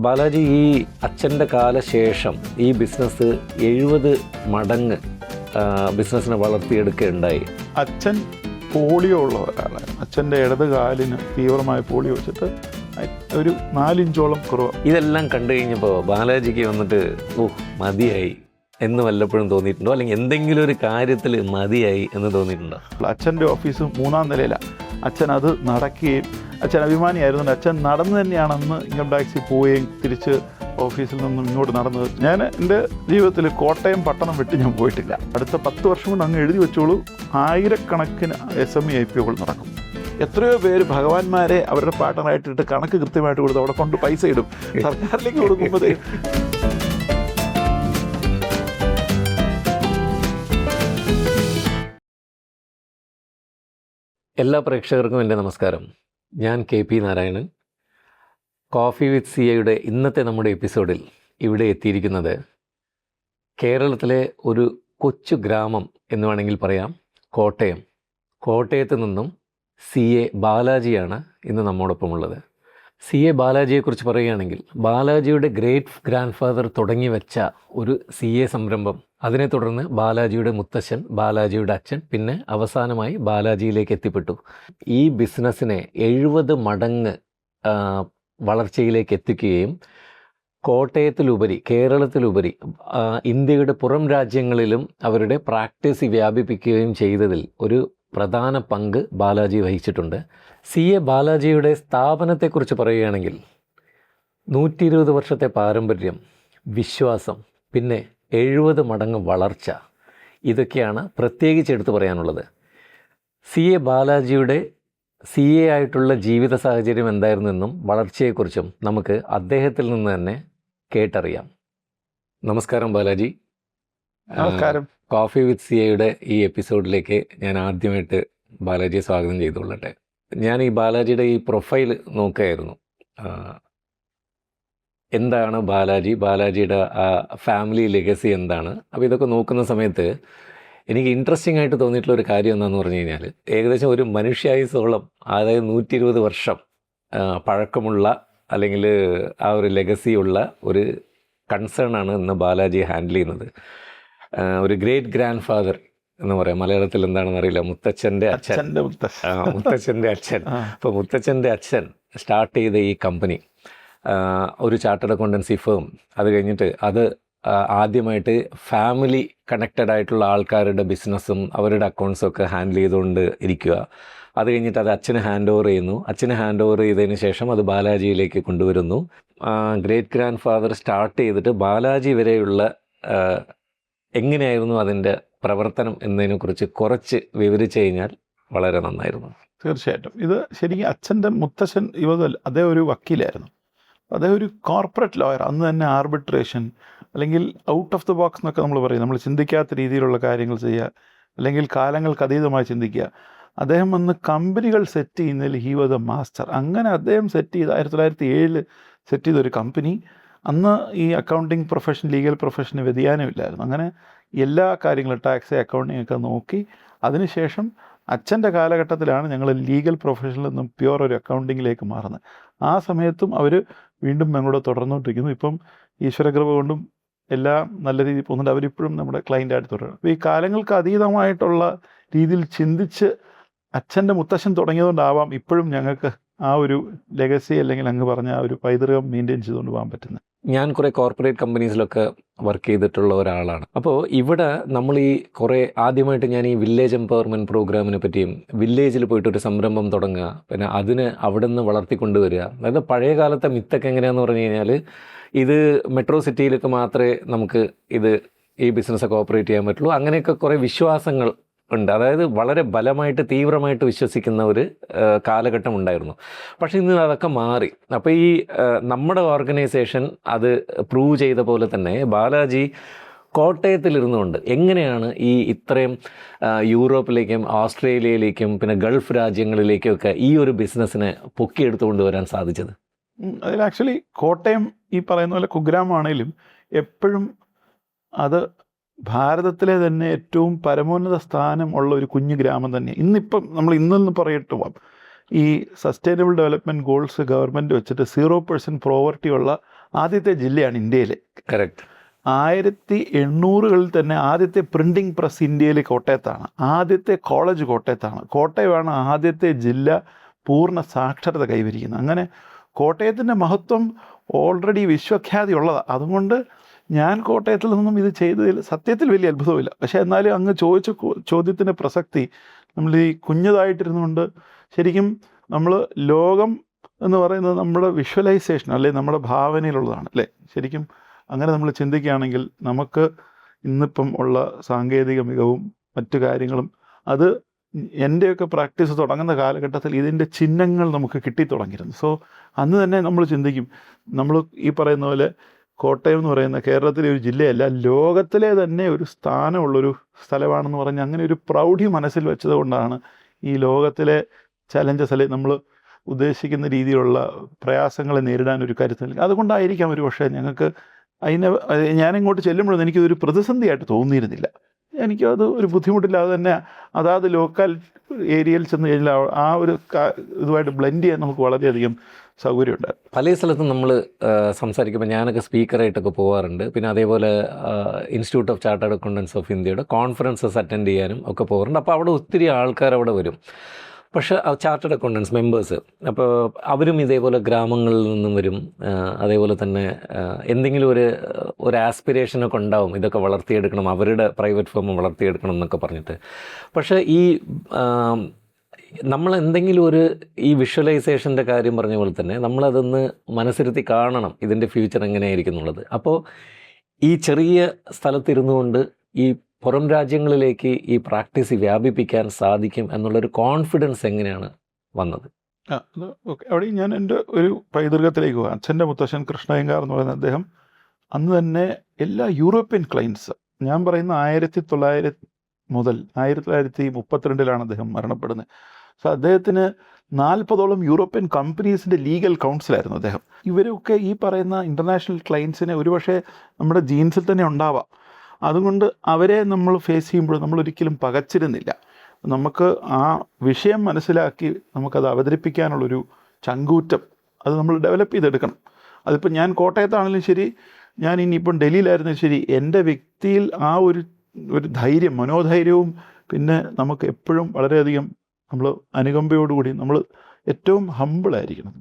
ബാലാജി, ഈ അച്ഛൻ്റെ കാലശേഷം ഈ ബിസിനസ് 70 മടങ്ങ് ബിസിനസ്സിനെ വളർത്തിയെടുക്കുകയുണ്ടായി. അച്ഛൻ പോളിയോ ഉള്ള ഒരാളാണ്. അച്ഛൻ്റെ ഇടത് കാലിന് തീവ്രമായ പോളിയോ വെച്ചിട്ട് ഒരു 4 ഇഞ്ചോളം കുറവ്. ഇതെല്ലാം കണ്ടു കഴിഞ്ഞപ്പോൾ ബാലാജിക്ക് വന്നിട്ട് മതിയായി എന്ന് വല്ലപ്പോഴും തോന്നിയിട്ടുണ്ടോ, അല്ലെങ്കിൽ എന്തെങ്കിലും ഒരു കാര്യത്തിൽ മതിയായി എന്ന് തോന്നിയിട്ടുണ്ടോ? അച്ഛൻ്റെ ഓഫീസ് 3-ാം നിലയിലാണ്. അച്ഛൻ അത് നടക്കുകയും, അച്ഛൻ അഭിമാനിയായിരുന്നു. അച്ഛൻ നടന്നു തന്നെയാണെന്ന് ഇൻകം ടാക്സിൽ പോവുകയും തിരിച്ച് ഓഫീസിൽ നിന്നും ഇങ്ങോട്ട് നടന്നത്. ഞാൻ എൻ്റെ ജീവിതത്തിൽ കോട്ടയം പട്ടണം വിട്ട് ഞാൻ പോയിട്ടില്ല. അടുത്ത 10 വർഷം കൊണ്ട് അങ്ങ് എഴുതി വെച്ചോളൂ, 1000കണക്കിന് SME IPOകൾ നടക്കും. എത്രയോ പേര് ഭഗവാന്മാരെ അവരുടെ പാർട്ട്ണറായിട്ടിട്ട് കണക്ക് കൃത്യമായിട്ട് കൊടുത്ത് അവിടെ കൊണ്ട് പൈസ ഇടും. സർക്കാരിലേക്ക് കൊടുക്കുമ്പോൾ എല്ലാ പ്രേക്ഷകർക്കും എൻ്റെ നമസ്കാരം. ഞാൻ KP നാരായണൻ. കോഫി വിത്ത് CAയുടെ ഇന്നത്തെ നമ്മുടെ എപ്പിസോഡിൽ ഇവിടെ എത്തിയിരിക്കുന്നത് കേരളത്തിലെ ഒരു കൊച്ചു ഗ്രാമം എന്ന് വേണമെങ്കിൽ പറയാം, കോട്ടയം. കോട്ടയത്ത് നിന്നും CA ബാലാജിയാണ് ഇന്ന് നമ്മോടൊപ്പമുള്ളത്. CA ബാലാജിയെക്കുറിച്ച് പറയുകയാണെങ്കിൽ, ബാലാജിയുടെ ഗ്രേറ്റ് ഗ്രാൻഡ് ഫാദർ തുടങ്ങി വെച്ച ഒരു CA സംരംഭം, അതിനെ തുടർന്ന് ബാലാജിയുടെ മുത്തശ്ശൻ, ബാലാജിയുടെ അച്ഛൻ, പിന്നെ അവസാനമായി ബാലാജിയിലേക്ക് എത്തിപ്പെട്ടു. ഈ ബിസിനസ്സിനെ 70 മടങ്ങ് വളർച്ചയിലേക്ക് എത്തിക്കുകയും കോട്ടയത്തിലുപരി, കേരളത്തിലുപരി ഇന്ത്യയുടെ പുറം രാജ്യങ്ങളിലും അവരുടെ പ്രാക്ടീസ് വ്യാപിപ്പിക്കുകയും ചെയ്തതിൽ ഒരു പ്രധാന പങ്ക് ബാലാജി വഹിച്ചിട്ടുണ്ട്. CA ബാലാജിയുടെ സ്ഥാപനത്തെക്കുറിച്ച് പറയുകയാണെങ്കിൽ 120 വർഷത്തെ പാരമ്പര്യം, വിശ്വാസം, പിന്നെ 70 മടങ്ങ് വളർച്ച, ഇതൊക്കെയാണ് പ്രത്യേകിച്ച് എടുത്തു പറയാനുള്ളത്. CA ബാലാജിയുടെ CA ആയിട്ടുള്ള ജീവിത സാഹചര്യം എന്തായിരുന്നെന്നും വളർച്ചയെക്കുറിച്ചും നമുക്ക് അദ്ദേഹത്തിൽ നിന്ന് തന്നെ കേട്ടറിയാം. നമസ്കാരം ബാലാജി. നമസ്കാരം. കോഫി വിത്ത് CAയുടെ ഈ എപ്പിസോഡിലേക്ക് ഞാൻ ആദ്യമായിട്ട് ബാലാജിയെ സ്വാഗതം ചെയ്തുകൊള്ളട്ടെ. ഞാൻ ഈ ബാലാജിയുടെ ഈ പ്രൊഫൈൽ നോക്കുകയായിരുന്നു. എന്താണ് ബാലാജിയുടെ ഫാമിലി ലെഗസി എന്താണ്? അപ്പോൾ ഇതൊക്കെ നോക്കുന്ന സമയത്ത് എനിക്ക് ഇൻട്രസ്റ്റിംഗ് ആയിട്ട് തോന്നിയിട്ടുള്ള ഒരു കാര്യം എന്താണെന്ന് പറഞ്ഞു കഴിഞ്ഞാൽ, ഏകദേശം ഒരു മനുഷ്യായുസോളം, അതായത് 120 വർഷം പഴക്കമുള്ള അല്ലെങ്കിൽ ആ ഒരു ലെഗസിയുള്ള ഒരു കൺസേണാണ് ഇന്ന് ബാലാജി ഹാൻഡിൽ ചെയ്യുന്നത്. ഒരു ഗ്രേറ്റ് ഗ്രാൻഡ് ഫാദർ എന്ന് പറയാം, മലയാളത്തിൽ എന്താണെന്ന് അറിയില്ല, മുത്തച്ഛൻ്റെ അച്ഛൻ. അപ്പോൾ മുത്തച്ഛൻ്റെ അച്ഛൻ സ്റ്റാർട്ട് ചെയ്ത ഈ കമ്പനി ഒരു ചാർട്ടേഡ് അക്കൗണ്ടൻസി ഫേം, അത് കഴിഞ്ഞിട്ട് അത് ആദ്യമായിട്ട് ഫാമിലി കണക്റ്റഡ് ആയിട്ടുള്ള ആൾക്കാരുടെ ബിസിനസ്സും അവരുടെ അക്കൗണ്ട്സും ഒക്കെ ഹാൻഡിൽ ചെയ്തുകൊണ്ട് ഇരിക്കുക. അത് കഴിഞ്ഞിട്ട് അത് അച്ഛന് ഹാൻഡ് ഓവർ ചെയ്യുന്നു. അച്ഛന് ഹാൻഡ് ഓവർ ചെയ്തതിന് ശേഷം അത് ബാലാജിയിലേക്ക് കൊണ്ടുവരുന്നു. ഗ്രേറ്റ് ഗ്രാൻഡ് ഫാദർ സ്റ്റാർട്ട് ചെയ്തിട്ട് ബാലാജി വരെയുള്ള എങ്ങനെയായിരുന്നു അതിൻ്റെ പ്രവർത്തനം എന്നതിനെക്കുറിച്ച് കുറച്ച് വിവരിച്ചു കഴിഞ്ഞാൽ വളരെ നന്നായിരുന്നു. തീർച്ചയായിട്ടും. ഇത് ശരിക്കും അച്ഛൻ്റെ മുത്തശ്ശൻ അദ്ദേഹം ഒരു വക്കീലായിരുന്നു. അദ്ദേഹം ഒരു കോർപ്പറേറ്റ് ലോയർ. അന്ന് തന്നെ ആർബിട്രേഷൻ അല്ലെങ്കിൽ ഔട്ട് ഓഫ് ദ ബോക്സ് എന്നൊക്കെ നമ്മൾ പറയും, നമ്മൾ ചിന്തിക്കാത്ത രീതിയിലുള്ള കാര്യങ്ങൾ ചെയ്യുക, അല്ലെങ്കിൽ കാലങ്ങൾക്ക് അതീതമായി ചിന്തിക്കുക. അദ്ദേഹം അന്ന് കമ്പനികൾ സെറ്റ് ചെയ്യുന്നതിൽ ഹി വാസ് എ മാസ്റ്റർ. അങ്ങനെ അദ്ദേഹം സെറ്റ് ചെയ്ത് 1907 സെറ്റ് ചെയ്തൊരു കമ്പനി. അന്ന് ഈ അക്കൗണ്ടിങ് പ്രൊഫഷൻ, ലീഗൽ പ്രൊഫഷന് വ്യതിയാനമില്ലായിരുന്നു. അങ്ങനെ എല്ലാ കാര്യങ്ങളും, ടാക്സ്, അക്കൗണ്ടിങ് ഒക്കെ നോക്കി. അതിനുശേഷം അച്ഛൻ്റെ കാലഘട്ടത്തിലാണ് ഞങ്ങൾ ലീഗൽ പ്രൊഫഷനിൽ നിന്നും പ്യുവർ ഒരു അക്കൗണ്ടിങ്ങിലേക്ക് മാറുന്നത്. ആ സമയത്തും അവർ വീണ്ടും ഞങ്ങളോട് തുടർന്നുകൊണ്ടിരിക്കുന്നു. ഇപ്പം ഈശ്വരകൃപ കൊണ്ടും എല്ലാം നല്ല രീതിയിൽ പോകുന്നുണ്ട്. അവരിപ്പോഴും നമ്മുടെ ക്ലയൻ്റായിട്ട് തുടരും. അപ്പോൾ ഈ കാലങ്ങൾക്ക് അതീതമായിട്ടുള്ള രീതിയിൽ ചിന്തിച്ച് അച്ഛൻ്റെ മുത്തശ്ശൻ തുടങ്ങിയതുകൊണ്ടാവാം ഇപ്പോഴും ഞങ്ങൾക്ക് ആ ഒരു ലെഗസി, അല്ലെങ്കിൽ അങ്ങ് പറഞ്ഞ ആ ഒരു പൈതൃകം മെയിൻറ്റെയിൻ ചെയ്തുകൊണ്ട് പോകാൻ പറ്റുന്നത്. ഞാൻ കുറേ കോർപ്പറേറ്റ് കമ്പനീസിലൊക്കെ വർക്ക് ചെയ്തിട്ടുള്ള ഒരാളാണ്. അപ്പോൾ ഇവിടെ നമ്മൾ ഈ കുറേ ആദ്യമായിട്ട് ഞാൻ ഈ വില്ലേജ് എംപവർമെൻറ്റ് പ്രോഗ്രാമിനെ പറ്റിയും, വില്ലേജിൽ പോയിട്ടൊരു സംരംഭം തുടങ്ങുക, പിന്നെ അതിന് അവിടെ നിന്ന് വളർത്തിക്കൊണ്ടുവരിക. അതായത് പഴയ കാലത്തെ മിത്തൊക്കെ എങ്ങനെയാണെന്ന് പറഞ്ഞു കഴിഞ്ഞാൽ, ഇത് മെട്രോ സിറ്റിയിലൊക്കെ മാത്രമേ നമുക്ക് ഈ ബിസിനസ്സൊക്കെ ഓപ്പറേറ്റ് ചെയ്യാൻ പറ്റുള്ളൂ, അങ്ങനെയൊക്കെ കുറേ വിശ്വാസങ്ങൾ ഉണ്ട്. അതായത് വളരെ ബലമായിട്ട്, തീവ്രമായിട്ട് വിശ്വസിക്കുന്ന ഒരു കാലഘട്ടം ഉണ്ടായിരുന്നു. പക്ഷേ ഇന്ന് അതൊക്കെ മാറി. അപ്പോൾ ഈ നമ്മുടെ ഓർഗനൈസേഷൻ അത് പ്രൂവ് ചെയ്ത പോലെ തന്നെ ബാലാജി കോട്ടയത്തിലിരുന്നുകൊണ്ട് എങ്ങനെയാണ് ഈ ഇത്രയും യൂറോപ്പിലേക്കും ഓസ്ട്രേലിയയിലേക്കും പിന്നെ ഗൾഫ് രാജ്യങ്ങളിലേക്കൊക്കെ ഈ ഒരു ബിസിനസ്സിനെ പൊക്കിയെടുത്തുകൊണ്ട് വരാൻ സാധിച്ചത്? അതിൽ ആക്ച്വലി കോട്ടയം ഈ പറയുന്ന പോലെ കുഗ്രാമാണെങ്കിലും എപ്പോഴും അത് ഭാരതത്തിലെ തന്നെ ഏറ്റവും പരമോന്നത സ്ഥാനം ഉള്ള ഒരു കുഞ്ഞു ഗ്രാമം തന്നെയാണ്. ഇന്നിപ്പം നമ്മൾ ഇന്നൊന്ന് പറയട്ട് പോവാം, ഈ സസ്റ്റൈനബിൾ ഡെവലപ്മെൻറ്റ് ഗോൾസ് ഗവൺമെൻറ് വെച്ചിട്ട് 0% പ്രോവർട്ടി ഉള്ള ആദ്യത്തെ ജില്ലയാണ് ഇന്ത്യയിലെ. കറക്റ്റ്. 1800-കളിൽ തന്നെ ആദ്യത്തെ പ്രിൻറ്റിംഗ് പ്രസ് ഇന്ത്യയിൽ കോട്ടയത്താണ്. ആദ്യത്തെ കോളേജ് കോട്ടയത്താണ്. കോട്ടയമാണ് ആദ്യത്തെ ജില്ല പൂർണ്ണ സാക്ഷരത കൈവരിക്കുന്നത്. അങ്ങനെ കോട്ടയത്തിൻ്റെ മഹത്വം ഓൾറെഡി വിശ്വഖ്യാതി ഉള്ളതാണ്. അതുകൊണ്ട് ഞാൻ കോട്ടയത്തിൽ നിന്നും ഇത് ചെയ്തതിൽ സത്യത്തിൽ വലിയ അത്ഭുതമില്ല. പക്ഷേ എന്നാലും അങ്ങ് ചോദിച്ച ചോദ്യത്തിൻ്റെ പ്രസക്തി, നമ്മൾ ഈ കുഞ്ഞതായിട്ടിരുന്നുകൊണ്ട് ശരിക്കും നമ്മൾ ലോകം എന്ന് പറയുന്നത് നമ്മുടെ വിഷ്വലൈസേഷൻ അല്ലെങ്കിൽ നമ്മുടെ ഭാവനയിലുള്ളതാണ് അല്ലേ. ശരിക്കും അങ്ങനെ നമ്മൾ ചിന്തിക്കുകയാണെങ്കിൽ നമുക്ക് ഇന്നിപ്പം ഉള്ള സാങ്കേതിക മികവും മറ്റു കാര്യങ്ങളും, അത് എൻ്റെയൊക്കെ പ്രാക്ടീസ് തുടങ്ങുന്ന കാലഘട്ടത്തിൽ ഇതിൻ്റെ ചിഹ്നങ്ങൾ നമുക്ക് കിട്ടിത്തുടങ്ങിയിരുന്നു. സോ അന്ന് തന്നെ നമ്മൾ ചിന്തിക്കും, നമ്മൾ ഈ പറയുന്ന പോലെ കോട്ടയം എന്ന് പറയുന്ന കേരളത്തിലെ ഒരു ജില്ലയല്ല, ലോകത്തിലെ തന്നെ ഒരു സ്ഥാനമുള്ളൊരു സ്ഥലമാണെന്ന് പറഞ്ഞ് അങ്ങനെ ഒരു പ്രൗഢി മനസ്സിൽ വെച്ചത് കൊണ്ടാണ് ഈ ലോകത്തിലെ ചലഞ്ചസ് അല്ലെങ്കിൽ നമ്മൾ ഉദ്ദേശിക്കുന്ന രീതിയിലുള്ള പ്രയാസങ്ങളെ നേരിടാൻ ഒരു കരുത്ത് നൽകി. അതുകൊണ്ടായിരിക്കാം ഒരു പക്ഷേ ഞങ്ങൾക്ക് ഞാനിങ്ങോട്ട് ചെല്ലുമ്പോഴൊന്നും എനിക്കൊരു പ്രതിസന്ധിയായിട്ട് തോന്നിയിരുന്നില്ല. എനിക്കത് ഒരു ബുദ്ധിമുട്ടില്ലാതെ തന്നെ അതാത് ലോക്കൽ ഏരിയയിൽ ചെന്ന് കഴിഞ്ഞാൽ ആ ഒരു ഇതുമായിട്ട് ബ്ലെൻഡ് ചെയ്യാൻ നമുക്ക് വളരെയധികം സൗകര്യമുണ്ടായിരുന്നു. പല സ്ഥലത്തും നമ്മൾ സംസാരിക്കുമ്പോൾ ഞാനൊക്കെ സ്പീക്കറായിട്ടൊക്കെ പോകാറുണ്ട്. പിന്നെ അതേപോലെ institute of chartered accountants of ഇന്ത്യയുടെ കോൺഫറൻസസ് അറ്റൻഡ് ചെയ്യാനും ഒക്കെ പോകാറുണ്ട്. അപ്പോൾ അവിടെ ഒത്തിരി ആൾക്കാർ അവിടെ വരും. പക്ഷേ ചാർട്ടേഡ് അക്കൗണ്ടൻസ് മെമ്പേഴ്സ്, അപ്പോൾ അവരും ഇതേപോലെ ഗ്രാമങ്ങളിൽ നിന്നും വരും. അതേപോലെ തന്നെ എന്തെങ്കിലും ഒരു ആസ്പിരേഷനൊക്കെ ഉണ്ടാവും, ഇതൊക്കെ വളർത്തിയെടുക്കണം, അവരുടെ പ്രൈവറ്റ് ഫേം വളർത്തിയെടുക്കണം എന്നൊക്കെ പറഞ്ഞിട്ട്. പക്ഷേ ഈ നമ്മൾ എന്തെങ്കിലും ഈ വിഷ്വലൈസേഷൻ്റെ കാര്യം പറഞ്ഞ പോലെ തന്നെ നമ്മളതൊന്ന് മനസ്സിരുത്തി കാണണം, ഇതിൻ്റെ ഫ്യൂച്ചർ എങ്ങനെയായിരിക്കും എന്നുള്ളത്. അപ്പോൾ ഈ ചെറിയ സ്ഥലത്തിരുന്നു കൊണ്ട് ഈ പുറം രാജ്യങ്ങളിലേക്ക് ഈ പ്രാക്ടീസ് വ്യാപിപ്പിക്കാൻ സാധിക്കും എന്നുള്ളൊരു കോൺഫിഡൻസ് എങ്ങനെയാണ് വന്നത്? ഓക്കെ, അവിടെ ഞാൻ എൻ്റെ ഒരു പൈതൃകത്തിലേക്ക് പോകാം. അച്ഛൻ്റെ മുത്തശ്ശൻ കൃഷ്ണയ്യങ്കാർ എന്ന് പറയുന്ന അദ്ദേഹം അന്ന് തന്നെ എല്ലാ യൂറോപ്യൻ ക്ലയൻസ്, ഞാൻ പറയുന്ന 1900 മുതൽ 1932 അദ്ദേഹം മരണപ്പെടുന്നത്. സോ അദ്ദേഹത്തിന് 40ഓളം യൂറോപ്യൻ കമ്പനീസിൻ്റെ ലീഗൽ കൗൺസിലായിരുന്നു അദ്ദേഹം. ഇവരൊക്കെ ഈ പറയുന്ന ഇൻ്റർനാഷണൽ ക്ലയൻസിനെ ഒരുപക്ഷെ നമ്മുടെ ജീൻസിൽ തന്നെ ഉണ്ടാവാം. അതുകൊണ്ട് അവരെ നമ്മൾ ഫേസ് ചെയ്യുമ്പോൾ നമ്മളൊരിക്കലും പകച്ചിരുന്നില്ല. നമുക്ക് ആ വിഷയം മനസ്സിലാക്കി നമുക്കത് അവതരിപ്പിക്കാനുള്ളൊരു ചങ്കൂറ്റം അത് നമ്മൾ ഡെവലപ്പ് ചെയ്തെടുക്കണം. അതിപ്പോൾ ഞാൻ കോട്ടയത്താണെങ്കിലും ശരി, ഞാൻ ഇനിയിപ്പം ഡൽഹിയിലായിരുന്നാലും ശരി, എൻ്റെ വ്യക്തിയിൽ ആ ഒരു ധൈര്യം, മനോധൈര്യവും, പിന്നെ നമുക്ക് എപ്പോഴും വളരെയധികം നമ്മൾ അനുകമ്പയോടുകൂടി നമ്മൾ ഏറ്റവും ഹമ്പിളായിരിക്കണം.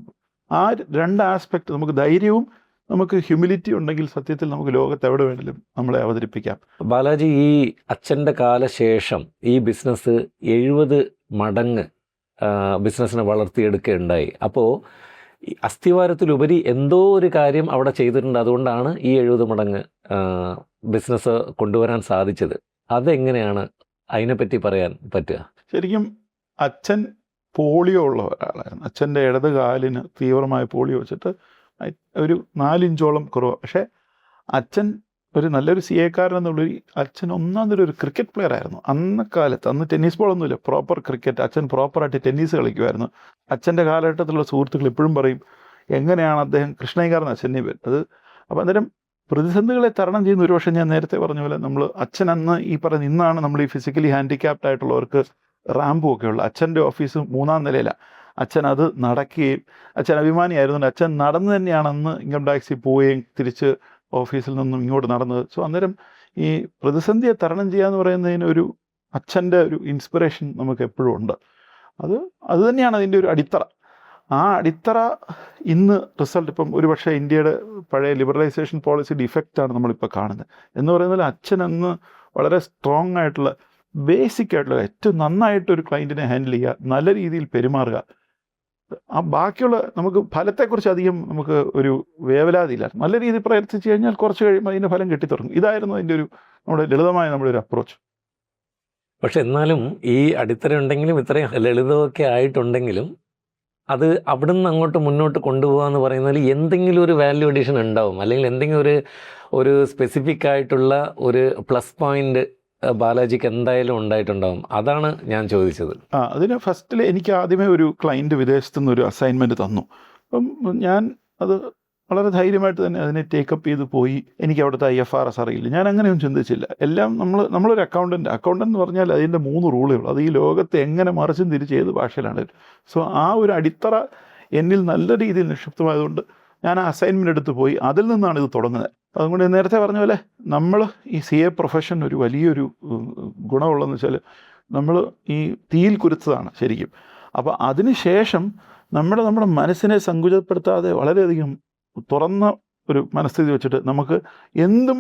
ആ രണ്ട് ആസ്പെക്റ്റ്, നമുക്ക് ധൈര്യവും നമുക്ക് ഹ്യൂമിലിറ്റി ഉണ്ടെങ്കിൽ സത്യത്തിൽ നമുക്ക് ലോകത്ത് എവിടെ വേണമെങ്കിലും നമ്മളെ അവതരിപ്പിക്കാം. ബാലാജി, ഈ അച്ഛൻ്റെ കാലശേഷം ഈ ബിസിനസ് 70 മടങ്ങ് ബിസിനസ്സിനെ വളർത്തിയെടുക്കുകയുണ്ടായി. അപ്പോൾ ഈ അസ്ഥിവാരത്തിലുപരി എന്തോ ഒരു കാര്യം അവിടെ ചെയ്തിട്ടുണ്ട്. അതുകൊണ്ടാണ് ഈ 70 മടങ്ങ് ബിസിനസ് കൊണ്ടുവരാൻ സാധിച്ചത്. അതെങ്ങനെയാണ്, അതിനെപ്പറ്റി പറയാൻ പറ്റുക? ശരിക്കും അച്ഛൻ പോളിയോ ഉള്ള ഒരാളായിരുന്നു. അച്ഛൻ്റെ ഇടത് കാലിന് തീവ്രമായ പോളിയോ വെച്ചിട്ട് ഒരു 4 ഇഞ്ചോളം കുറവ്. പക്ഷേ അച്ഛൻ ഒരു നല്ലൊരു CA-കാരൻ എന്നുള്ളൊരു, അച്ഛൻ ഒരു ക്രിക്കറ്റ് പ്ലെയർ ആയിരുന്നു. അന്നക്കാലത്ത്, അന്ന് ടെന്നീസ് ബോളൊന്നുമില്ല, പ്രോപ്പർ ക്രിക്കറ്റ്. അച്ഛൻ പ്രോപ്പറായിട്ട് ടെന്നീസ് കളിക്കുമായിരുന്നു. അച്ഛൻ്റെ കാലഘട്ടത്തിലുള്ള സുഹൃത്തുക്കൾ ഇപ്പോഴും പറയും എങ്ങനെയാണ് അദ്ദേഹം കൃഷ്ണയ്യങ്കാർ എന്ന അച്ഛൻ്റെ പേര് അത്. അപ്പോൾ അന്നേരം പ്രതിസന്ധികളെ തരണം ചെയ്യുന്ന, ഒരു പക്ഷേ ഞാൻ നേരത്തെ പറഞ്ഞ പോലെ നമ്മൾ അച്ഛൻ അന്ന് ഈ പറയുന്ന, ഇന്നാണ് നമ്മൾ ഈ ഫിസിക്കലി ഹാൻഡിക്യാപ്ഡ് ആയിട്ടുള്ളവർക്ക് റാമ്പും ഒക്കെ ഉള്ള, അച്ഛൻ്റെ ഓഫീസ് 3-ാം നിലയിലാണ്. അച്ഛൻ അത് നടക്കുകയും, അച്ഛൻ അഭിമാനിയായിരുന്നു. അച്ഛൻ നടന്ന് തന്നെയാണ് അന്ന് ഇൻകം ടാക്സിൽ പോവുകയും തിരിച്ച് ഓഫീസിൽ നിന്നും ഇങ്ങോട്ട് നടന്നത്. സോ അന്നേരം ഈ പ്രതിസന്ധിയെ തരണം ചെയ്യാന്ന് പറയുന്നതിന് ഒരു അച്ഛൻ്റെ ഒരു ഇൻസ്പിറേഷൻ നമുക്ക് എപ്പോഴും ഉണ്ട്. അത് തന്നെയാണ് അതിൻ്റെ ഒരു അടിത്തറ. ആ അടിത്തറ ഇന്ന് റിസൾട്ട് ഇപ്പം ഒരുപക്ഷെ ഇന്ത്യയുടെ പഴയ ലിബറലൈസേഷൻ പോളിസിയുടെ ഇഫക്റ്റാണ് നമ്മളിപ്പോൾ കാണുന്നത്. എന്ന് പറയുന്നത് അച്ഛൻ അന്ന് വളരെ സ്ട്രോങ് ആയിട്ടുള്ള, ബേസിക് ആയിട്ടുള്ള, ഏറ്റവും നന്നായിട്ടൊരു ക്ലയൻറ്റിനെ ഹാൻഡിൽ ചെയ്യുക, നല്ല രീതിയിൽ പെരുമാറുക. ആ ബാക്കിയുള്ള നമുക്ക് ഫലത്തെക്കുറിച്ച് അധികം നമുക്ക് ഒരു വേവലാതിയില്ല. നല്ല രീതിയിൽ പ്രവർത്തിച്ച് കഴിഞ്ഞാൽ കുറച്ച് കഴിയുമ്പോൾ അതിൻ്റെ ഫലം കിട്ടിത്തുടങ്ങും. ഇതായിരുന്നു അതിൻ്റെ നമ്മുടെ ലളിതമായ നമ്മുടെ ഒരു അപ്രോച്ച്. പക്ഷെ എന്നാലും ഈ അടിത്തറ ഉണ്ടെങ്കിലും, ഇത്രയും ലളിതമൊക്കെ ആയിട്ടുണ്ടെങ്കിലും, അത് അവിടുന്ന് അങ്ങോട്ട് മുന്നോട്ട് കൊണ്ടുപോകുക എന്ന് പറയുന്നതിൽ എന്തെങ്കിലും ഒരു വാല്യൂ അഡീഷൻ ഉണ്ടാവും, അല്ലെങ്കിൽ എന്തെങ്കിലും ഒരു സ്പെസിഫിക് ആയിട്ടുള്ള ഒരു പ്ലസ് പോയിന്റ് ബാലാജിക്ക് എന്തായാലും ഉണ്ടായിട്ടുണ്ടാവും. അതാണ് ഞാൻ ചോദിച്ചത്. അതിന് ഫസ്റ്റിൽ എനിക്ക് ആദ്യമേ ഒരു ക്ലയൻറ്റ് വിദേശത്തു നിന്ന് ഒരു അസൈൻമെൻറ്റ് തന്നു. അപ്പം ഞാൻ അത് വളരെ ധൈര്യമായിട്ട് തന്നെ അതിനെ ടേക്കപ്പ് ചെയ്ത് പോയി. എനിക്ക് അവിടുത്തെ IFRS അറിയില്ല, ഞാൻ അങ്ങനെയൊന്നും ചിന്തിച്ചില്ല. എല്ലാം നമ്മളൊരു അക്കൗണ്ടൻ്റ് എന്ന് പറഞ്ഞാൽ അതിൻ്റെ 3 റൂളുകൾ, അത് ഈ ലോകത്ത് എങ്ങനെ മറിച്ചും തിരിച്ച് ഏത് ഭാഷയിലാണ്. സോ ആ ഒരു അടിത്തറ എന്നിൽ നല്ല രീതിയിൽ നിക്ഷിപ്തമായതുകൊണ്ട് ഞാൻ ആ അസൈൻമെൻ്റ് എടുത്ത് പോയി, അതിൽ നിന്നാണ് ഇത് തുടങ്ങുന്നത്. അതുകൊണ്ട് നേരത്തെ പറഞ്ഞ പോലെ നമ്മൾ ഈ CA പ്രൊഫഷൻ ഒരു വലിയൊരു ഗുണമുള്ളതെന്ന് വെച്ചാൽ നമ്മൾ ഈ തീയിൽ കുരുത്തതാണ് ശരിക്കും. അപ്പോൾ അതിന് ശേഷം നമ്മുടെ മനസ്സിനെ സങ്കുചിതപ്പെടുത്താതെ വളരെയധികം തുറന്ന ഒരു മനസ്ഥിതി വെച്ചിട്ട് നമുക്ക് എന്തും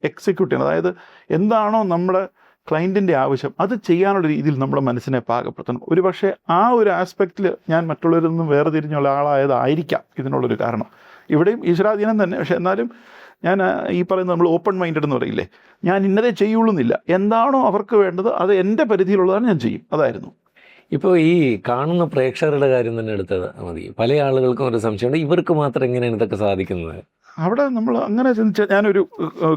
എക്സിക്യൂട്ട് ചെയ്യണം. അതായത് എന്താണോ നമ്മുടെ ക്ലയൻറ്റിൻ്റെ ആവശ്യം അത് ചെയ്യാനുള്ള രീതിയിൽ നമ്മുടെ മനസ്സിനെ പാകപ്പെടുത്തണം. ഒരു പക്ഷേ ആ ഒരു ആസ്പെക്റ്റിൽ ഞാൻ മറ്റുള്ളവരിൽ നിന്നും വേർതിരിഞ്ഞുള്ള ആളായതായിരിക്കാം ഇതിനുള്ളൊരു കാരണം. ഇവിടെയും ഈശ്വരാധീനം തന്നെ. പക്ഷേ എന്നാലും ഞാൻ ഈ പറയുന്നത് നമ്മൾ ഓപ്പൺ മൈൻഡഡ് എന്ന് പറയില്ലേ, ഞാൻ ഇന്നതേ ചെയ്യുള്ളൂ എന്നില്ല. എന്താണോ അവർക്ക് വേണ്ടത് അത് എൻ്റെ പരിധിയിലുള്ളതാണ് ഞാൻ ചെയ്യും. അതായിരുന്നു. ഇപ്പോൾ ഈ കാണുന്ന പ്രേക്ഷകരുടെ കാര്യം തന്നെ എടുത്തത് മതി. പല ആളുകൾക്കും ഒരു സംശയമുണ്ട്, ഇവർക്ക് മാത്രം എങ്ങനെയാണ് ഇതൊക്കെ സാധിക്കുന്നത്? അവിടെ നമ്മൾ അങ്ങനെ ചിന്തിച്ചാൽ, ഞാനൊരു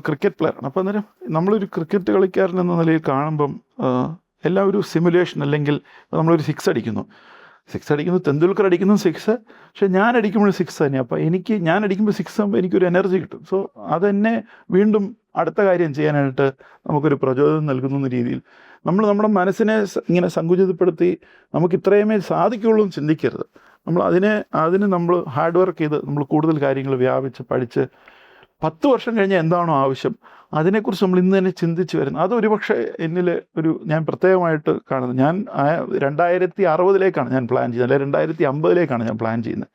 ക്രിക്കറ്റ് പ്ലെയറാണ്. അപ്പോൾ അന്നേരം നമ്മളൊരു ക്രിക്കറ്റ് കളിക്കാരൻ എന്ന നിലയിൽ കാണുമ്പം എല്ലാം ഒരു സിമുലേഷൻ. അല്ലെങ്കിൽ നമ്മളൊരു സിക്സ് അടിക്കുന്നു, തെണ്ടുൽക്കർ അടിക്കുന്നു സിക്സ്, പക്ഷേ ഞാൻ അടിക്കുമ്പോൾ സിക്സ് തന്നെയാണ്. അപ്പോൾ ഞാൻ അടിക്കുമ്പോൾ സിക്സ് ആകുമ്പോൾ എനിക്കൊരു എനർജി കിട്ടും. സോ അതെന്നെ വീണ്ടും അടുത്ത കാര്യം ചെയ്യാനായിട്ട് നമുക്കൊരു പ്രചോദനം നൽകുന്ന രീതിയിൽ നമ്മുടെ മനസ്സിനെ ഇങ്ങനെ സങ്കുചിതപ്പെടുത്തി നമുക്ക് ഇത്രയുമേ സാധിക്കുള്ളൂ എന്ന് ചിന്തിക്കരുത്. നമ്മൾ അതിന് നമ്മൾ ഹാർഡ് വർക്ക് ചെയ്ത് നമ്മൾ കൂടുതൽ കാര്യങ്ങൾ വ്യാപിച്ച് പഠിച്ച് 10 വർഷം കഴിഞ്ഞാൽ എന്താണോ ആവശ്യം അതിനെക്കുറിച്ച് നമ്മൾ ഇന്ന് തന്നെ ചിന്തിച്ച് വരുന്നത്. അതൊരു പക്ഷേ എന്നിൽ ഞാൻ പ്രത്യേകമായിട്ട് കാണുന്നത്. ഞാൻ 2060 ഞാൻ പ്ലാൻ ചെയ്യുന്നത്, അല്ലെങ്കിൽ 2050 ഞാൻ പ്ലാൻ ചെയ്യുന്നത്.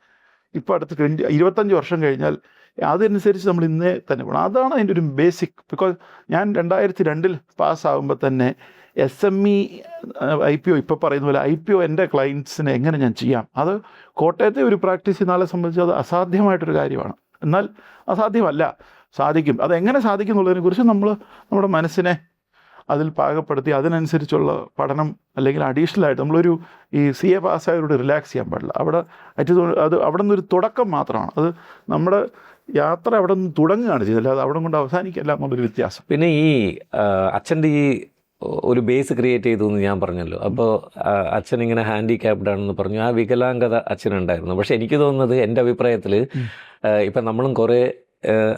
ഇപ്പോൾ അടുത്ത 25 വർഷം കഴിഞ്ഞാൽ അതനുസരിച്ച് നമ്മൾ ഇന്നേ തന്നെ പോകണം. അതാണ് അതിൻ്റെ ഒരു ബേസിക്. ബിക്കോസ് ഞാൻ 2002 പാസ്സാകുമ്പോൾ തന്നെ SME IPO, ഇപ്പോൾ പറയുന്ന പോലെ IPO എൻ്റെ ക്ലയൻസിനെ എങ്ങനെ ഞാൻ ചെയ്യാം, അത് കോട്ടയത്തെ ഒരു പ്രാക്ടീസ് ചെയ്യുന്ന ആളെ സംബന്ധിച്ച് അത് അസാധ്യമായിട്ടൊരു കാര്യമാണ്. എന്നാൽ അസാധ്യമല്ല, സാധിക്കും. അതെങ്ങനെ സാധിക്കും എന്നുള്ളതിനെക്കുറിച്ച് നമ്മുടെ മനസ്സിനെ അതിൽ പാകപ്പെടുത്തി അതിനനുസരിച്ചുള്ള പഠനം, അല്ലെങ്കിൽ അഡീഷണലായിട്ട് ഈ CA പാസ്സായവരോട് റിലാക്സ് ചെയ്യാൻ പാടില്ല. അവിടെ നിന്നൊരു തുടക്കം മാത്രമാണ്. അത് നമ്മുടെ യാത്ര അവിടെ നിന്ന് തുടങ്ങുകയാണ് ചെയ്തത്, അല്ലാതെ അവിടെ കൊണ്ട് അവസാനിക്കില്ല എന്നുള്ളൊരു വ്യത്യാസം. പിന്നെ ഈ അച്ഛൻ്റെ ഈ ഒരു ബേസ് ക്രിയേറ്റ് ചെയ്തു എന്ന് ഞാൻ പറഞ്ഞല്ലോ. അപ്പോൾ അച്ഛൻ ഇങ്ങനെ ഹാൻഡിക്യാപ്ഡ് ആണെന്ന് പറഞ്ഞു. ആ വികലാംഗത അച്ഛനുണ്ടായിരുന്നു. പക്ഷെ എനിക്ക് തോന്നുന്നത്, എൻ്റെ അഭിപ്രായത്തിൽ ഇപ്പം നമ്മളും കുറേ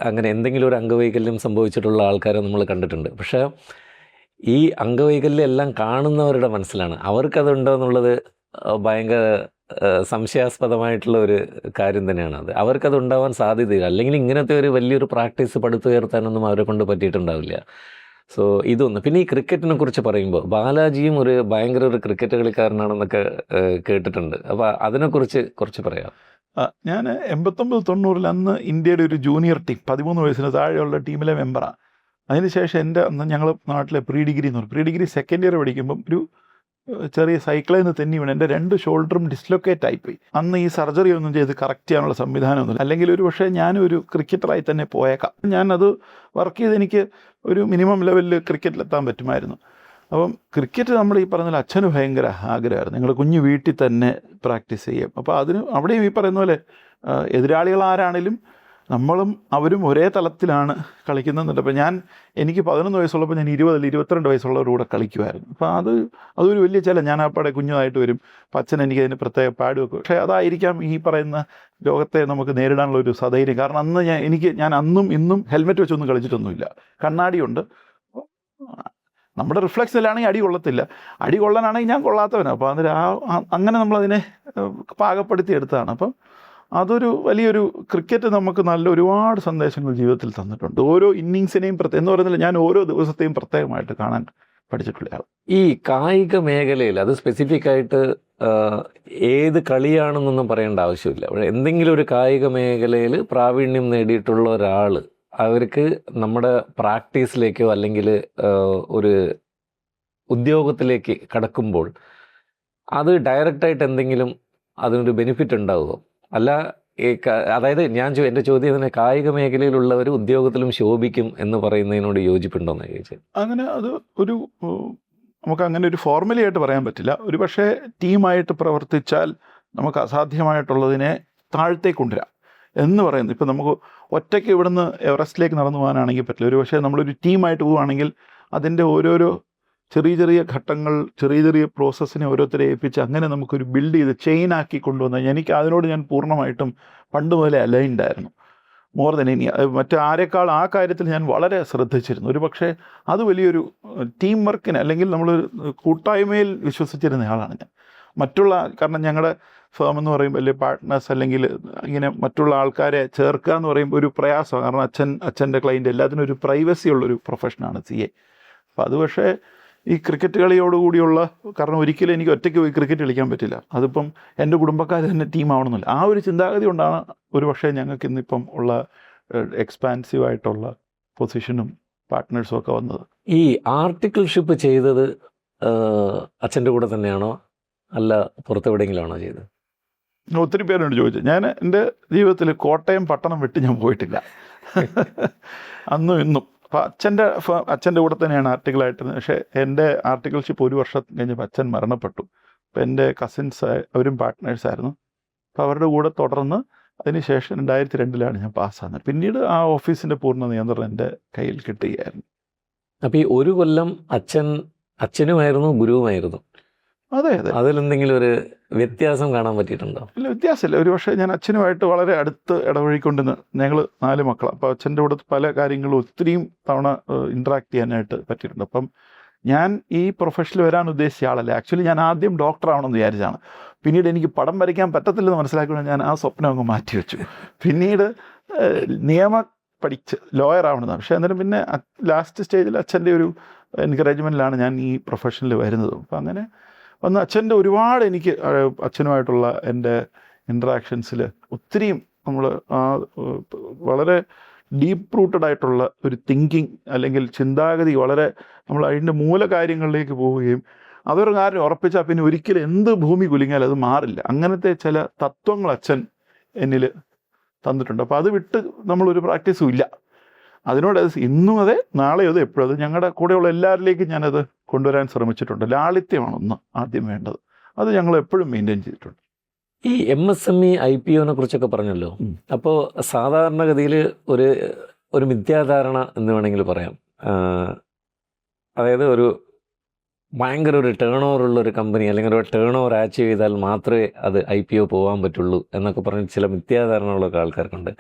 അങ്ങനെ എന്തെങ്കിലും ഒരു അംഗവൈകല്യം സംഭവിച്ചിട്ടുള്ള ആൾക്കാരെ നമ്മൾ കണ്ടിട്ടുണ്ട്. പക്ഷേ ഈ അംഗവൈകല്യം എല്ലാം കാണുന്നവരുടെ മനസ്സിലാണ്. അവർക്കതുണ്ടോ എന്നുള്ളത് ഭയങ്കര സംശയാസ്പദമായിട്ടുള്ള ഒരു കാര്യം തന്നെയാണ്. അവർക്കത് ഉണ്ടാവാൻ സാധ്യതയില്ല. അല്ലെങ്കിൽ ഇങ്ങനത്തെ ഒരു വലിയൊരു പ്രാക്ടീസ് പടുത്തുയർത്താനൊന്നും അവരെ കൊണ്ട് പറ്റിയിട്ടുണ്ടാവില്ല. സോ ഇതൊന്ന്. പിന്നെ ഈ ക്രിക്കറ്റിനെ കുറിച്ച് പറയുമ്പോൾ ബാലാജിയും ഭയങ്കര ഒരു ക്രിക്കറ്റ് കളിക്കാരനാണെന്നൊക്കെ കേട്ടിട്ടുണ്ട്. അപ്പോൾ അതിനെക്കുറിച്ച് കുറച്ച് പറയാം. ഞാൻ 89-90 അന്ന് ഇന്ത്യയുടെ ഒരു ജൂനിയർ ടീം 13 വയസ്സിന് താഴെയുള്ള ടീമിലെ മെമ്പറാണ്. അതിനുശേഷം അന്ന് ഞങ്ങൾ നാട്ടിലെ പ്രീ ഡിഗ്രി സെക്കൻഡ് ഇയർ പഠിക്കുമ്പം ഒരു ചെറിയ സൈക്കിളിൽ നിന്ന് തെന്നി വീണ് എൻ്റെ 2 ഷോൾഡറും ഡിസ്ലൊക്കേറ്റ് ആയിപ്പോയി. അന്ന് ഈ സർജറി ഒന്നും ചെയ്ത് കറക്റ്റ് ചെയ്യാനുള്ള സംവിധാനമൊന്നുമില്ല. അല്ലെങ്കിൽ ഒരു പക്ഷേ ഞാനൊരു ക്രിക്കറ്ററായി തന്നെ പോയേക്കാം. ഞാനത് വർക്ക് ചെയ്ത് എനിക്ക് ഒരു മിനിമം ലെവലിൽ ക്രിക്കറ്റിലെത്താൻ പറ്റുമായിരുന്നു. അപ്പം ക്രിക്കറ്റ് നമ്മൾ ഈ പറഞ്ഞ അച്ഛന് ഭയങ്കര ആഗ്രഹമായിരുന്നു, ഞങ്ങൾ കുഞ്ഞു വീട്ടിൽ തന്നെ പ്രാക്ടീസ് ചെയ്യും. അപ്പോൾ അവിടെയും ഈ പറയുന്ന പോലെ എതിരാളികൾ ആരാണെങ്കിലും നമ്മളും അവരും ഒരേ തലത്തിലാണ് കളിക്കുന്നുണ്ട്. അപ്പോൾ എനിക്ക് 11 വയസ്സുള്ളപ്പോൾ ഞാൻ 20 അല്ലെങ്കിൽ 22 വയസ്സുള്ളവരുടെ കൂടെ കളിക്കുമായിരുന്നു. അപ്പോൾ അതൊരു വലിയ ഞാൻ ആ പാടെ കുഞ്ഞതായിട്ട് വരും. അപ്പോൾ അച്ഛൻ എനിക്ക് അതിന് പ്രത്യേക പാട് വെക്കും. പക്ഷേ അതായിരിക്കാം ഈ പറയുന്ന ലോകത്തെ നമുക്ക് നേരിടാനുള്ള ഒരു സധൈര്യം. കാരണം അന്ന് ഞാൻ അന്നും ഇന്നും ഹെൽമെറ്റ് വെച്ചൊന്നും കളിച്ചിട്ടൊന്നുമില്ല. കണ്ണാടിയുണ്ട്. നമ്മുടെ റിഫ്ലക്സിലാണെങ്കിൽ അടി കൊള്ളത്തില്ല, അടി കൊള്ളാനാണെങ്കിൽ ഞാൻ കൊള്ളാത്തവനാണ്. അപ്പോൾ അങ്ങനെ നമ്മളതിനെ പാകപ്പെടുത്തി എടുത്തതാണ്. അപ്പം അതൊരു വലിയൊരു ക്രിക്കറ്റ് നമുക്ക് ഒരുപാട് സന്ദേശങ്ങൾ ജീവിതത്തിൽ തന്നിട്ടുണ്ട്. ഓരോ ഇന്നിങ്സിനെയും എന്ന് പറയുന്നില്ല, ഞാൻ ഓരോ ദിവസത്തെയും പ്രത്യേകമായിട്ട് കാണാൻ പഠിച്ചിട്ടുള്ളയാൾ. ഈ കായിക മേഖലയിൽ അത് സ്പെസിഫിക് ആയിട്ട് ഏത് കളിയാണെന്നൊന്നും പറയേണ്ട ആവശ്യമില്ല. എന്തെങ്കിലും ഒരു കായിക മേഖലയിൽ പ്രാവീണ്യം നേടിയിട്ടുള്ള ഒരാൾ അവർക്ക് നമ്മുടെ പ്രാക്ടീസിലേക്കോ അല്ലെങ്കിൽ ഒരു ഉദ്യോഗത്തിലേക്ക് കടക്കുമ്പോൾ അത് ഡയറക്റ്റായിട്ട് എന്തെങ്കിലും അതിനൊരു ബെനിഫിറ്റ് ഉണ്ടാവുമോ? അല്ല, അതായത് എൻ്റെ ചോദ്യം തന്നെ, കായിക മേഖലയിലുള്ളവർ ഉദ്യോഗത്തിലും ശോഭിക്കും എന്ന് പറയുന്നതിനോട് യോജിപ്പുണ്ടോയെന്ന് ചോദിച്ചത്. അങ്ങനെ നമുക്ക് അങ്ങനെ ഒരു ഫോർമുല ആയിട്ട് പറയാൻ പറ്റില്ല. ഒരു പക്ഷേ ടീമായിട്ട് പ്രവർത്തിച്ചാൽ നമുക്ക് അസാധ്യമായിട്ടുള്ളതിനെ താഴത്തേക്ക് കൊണ്ടുവരാം എന്ന് പറയുന്നത്. ഇപ്പം നമുക്ക് ഒറ്റയ്ക്ക് ഇവിടുന്ന് എവറസ്റ്റിലേക്ക് നടന്നു പോകാനാണെങ്കിൽ പറ്റില്ല. ഒരു പക്ഷേ നമ്മളൊരു ടീമായിട്ട് പോവുകയാണെങ്കിൽ അതിൻ്റെ ഓരോരോ ചെറിയ ഘട്ടങ്ങൾ, ചെറിയ പ്രോസസ്സിനെ ഓരോരുത്തരെ ഏൽപ്പിച്ച് അങ്ങനെ നമുക്കൊരു ബിൽഡ് ചെയ്ത് ചെയിനാക്കി കൊണ്ടുവന്നാൽ ഞാൻ പൂർണ്ണമായിട്ടും പണ്ട് മുതലേ അലൈൻഡ് ആയിരുന്നു. മോർ ദൻ മറ്റാരേക്കാൾ ആ കാര്യത്തിൽ ഞാൻ വളരെ ശ്രദ്ധിച്ചിരുന്നു. ഒരു പക്ഷേ അത് വലിയൊരു ടീം വർക്കിന് അല്ലെങ്കിൽ നമ്മൾ കൂട്ടായ്മയിൽ വിശ്വസിച്ചിരുന്ന ആളാണ് ഞാൻ. കാരണം ഞങ്ങളുടെ ഫേം എന്ന് പറയുമ്പോൾ അല്ലെങ്കിൽ പാർട്ട്നേഴ്സ് അല്ലെങ്കിൽ ഇങ്ങനെ മറ്റുള്ള ആൾക്കാരെ ചേർക്കുക എന്ന് പറയുമ്പോൾ ഒരു പ്രയാസമാണ്. കാരണം അച്ഛൻ്റെ ക്ലൈൻറ്റ് എല്ലാത്തിനും ഒരു പ്രൈവസി ഉള്ളൊരു പ്രൊഫഷനാണ് CA. അപ്പോൾ അത് പക്ഷേ ഈ ക്രിക്കറ്റ് കളിയോടുകൂടിയുള്ള, കാരണം ഒരിക്കലും എനിക്ക് ഒറ്റയ്ക്ക് പോയി ക്രിക്കറ്റ് കളിക്കാൻ പറ്റില്ല, അതിപ്പം എൻ്റെ കുടുംബക്കാർ തന്നെ ടീമാവണമെന്നില്ല. ആ ഒരു ചിന്താഗതി കൊണ്ടാണ് ഒരു പക്ഷേ ഞങ്ങൾക്ക് ഇന്നിപ്പം ഉള്ള എക്സ്പാൻസീവായിട്ടുള്ള പൊസിഷനും പാർട്ട്നേഴ്സും ഒക്കെ വന്നത്. ഈ ആർട്ടിക്കിൾഷിപ്പ് ചെയ്തത് അച്ഛൻ്റെ കൂടെ തന്നെയാണോ അല്ല പുറത്തെവിടെയെങ്കിലും ആണോ ചെയ്തത്? ഒത്തിരി പേരോട് ചോദിച്ചു. ഞാൻ എൻ്റെ ജീവിതത്തിൽ കോട്ടയം പട്ടണം വിട്ട് ഞാൻ പോയിട്ടില്ല അന്നും ഇന്നും. അപ്പോൾ അച്ഛൻ്റെ കൂടെ തന്നെയാണ് ആർട്ടിക്കിളായിട്ടിരുന്നത്. പക്ഷേ എൻ്റെ ആർട്ടിക്കിൾഷിപ്പ് 1 വർഷം കഴിഞ്ഞപ്പോൾ അച്ഛൻ മരണപ്പെട്ടു. അപ്പോൾ എൻ്റെ കസിൻസ് അവരും പാർട്ട്നേഴ്സായിരുന്നു. അപ്പോൾ അവരുടെ കൂടെ തുടർന്ന് അതിനുശേഷം 2002 ഞാൻ പാസ്സാകുന്നത്. പിന്നീട് ആ ഓഫീസിൻ്റെ പൂർണ്ണ നിയന്ത്രണം എൻ്റെ കയ്യിൽ കിട്ടുകയായിരുന്നു. അപ്പോൾ ഈ 1 കൊല്ലം അച്ഛനുമായിരുന്നു ഗുരുവുമായിരുന്നു. അതെ അതെ. അതിലെന്തെങ്കിലും ഒരു വ്യത്യാസം കാണാൻ പറ്റിയിട്ടുണ്ടോ? ഇല്ല, വ്യത്യാസമില്ല. ഒരു പക്ഷേ ഞാൻ അച്ഛനുമായിട്ട് വളരെ അടുത്ത് ഇടപഴകിക്കൊണ്ടിരുന്ന, ഞങ്ങൾ 4 മക്കളാണ്. അപ്പോൾ അച്ഛൻ്റെ കൂടെ പല കാര്യങ്ങളും ഒത്തിരിയും തവണ ഇൻട്രാക്ട് ചെയ്യാനായിട്ട് പറ്റിയിട്ടുണ്ട്. അപ്പം ഞാൻ ഈ പ്രൊഫഷനിൽ വരാൻ ഉദ്ദേശിച്ച ആളല്ല. ആക്ച്വലി ഞാൻ ആദ്യം ഡോക്ടറാവണമെന്ന് വിചാരിച്ചാണ്. പിന്നീട് എനിക്ക് പടം വരയ്ക്കാൻ പറ്റത്തില്ലെന്ന് മനസ്സിലാക്കിക്കൊണ്ട് ഞാൻ ആ സ്വപ്നം അങ്ങ് മാറ്റിവെച്ചു. പിന്നീട് നിയമം പഠിച്ച് ലോയർ ആവണമെന്നാണ്. പക്ഷേ അന്നേരം പിന്നെ ലാസ്റ്റ് സ്റ്റേജിൽ അച്ഛൻ്റെ ഒരു എൻകറേജ്മെൻറ്റിലാണ് ഞാൻ ഈ പ്രൊഫഷനിൽ വരുന്നത്. അപ്പം അങ്ങനെ വന്ന് അച്ഛൻ്റെ ഒരുപാട് എനിക്ക് അച്ഛനുമായിട്ടുള്ള എൻ്റെ ഇൻട്രാക്ഷൻസിൽ ഒത്തിരിയും നമ്മൾ വളരെ ഡീപ്പ് റൂട്ടഡ് ആയിട്ടുള്ള ഒരു തിങ്കിങ് അല്ലെങ്കിൽ ചിന്താഗതി, വളരെ നമ്മൾ അതിൻ്റെ മൂലകാര്യങ്ങളിലേക്ക് പോവുകയും അതൊരു കാര്യം ഉറപ്പിച്ചാൽ പിന്നെ ഒരിക്കലും എന്ത് ഭൂമി കുലുങ്ങിയാൽ അത് മാറില്ല, അങ്ങനത്തെ ചില തത്വങ്ങൾ അച്ഛൻ എന്നിൽ തന്നിട്ടുണ്ട്. അപ്പോൾ അത് വിട്ട് നമ്മളൊരു പ്രാക്ടീസും ഇല്ല. അതിനോട് ഇന്നും അതെ, നാളെയോ അതെ, എപ്പോഴും അത് ഞങ്ങളുടെ കൂടെയുള്ള എല്ലാവരിലേക്കും ഞാനത് കൊണ്ടുവരാൻ ശ്രമിച്ചിട്ടുണ്ട്. ലാളിത്യമാണ് ആദ്യം വേണ്ടത്. അത് ഞങ്ങൾ എപ്പോഴും മെയിൻറ്റെയിൻ ചെയ്തിട്ടുണ്ട്. ഈ MSME IPO കുറിച്ചൊക്കെ പറഞ്ഞല്ലോ. അപ്പോൾ സാധാരണഗതിയിൽ ഒരു മിഥ്യാധാരണ എന്ന് വേണമെങ്കിൽ പറയാം. അതായത് ഭയങ്കര ഒരു ടേൺ ഓവർ ഉള്ള ഒരു കമ്പനി അല്ലെങ്കിൽ ഒരു ടേൺ ഓവർ അച്ചീവ് ചെയ്താൽ മാത്രമേ അത് IPO പോകാൻ പറ്റുള്ളൂ എന്നൊക്കെ പറഞ്ഞ് ചില മിഥ്യാധാരണകളൊക്കെ ആൾക്കാർക്കുണ്ട്.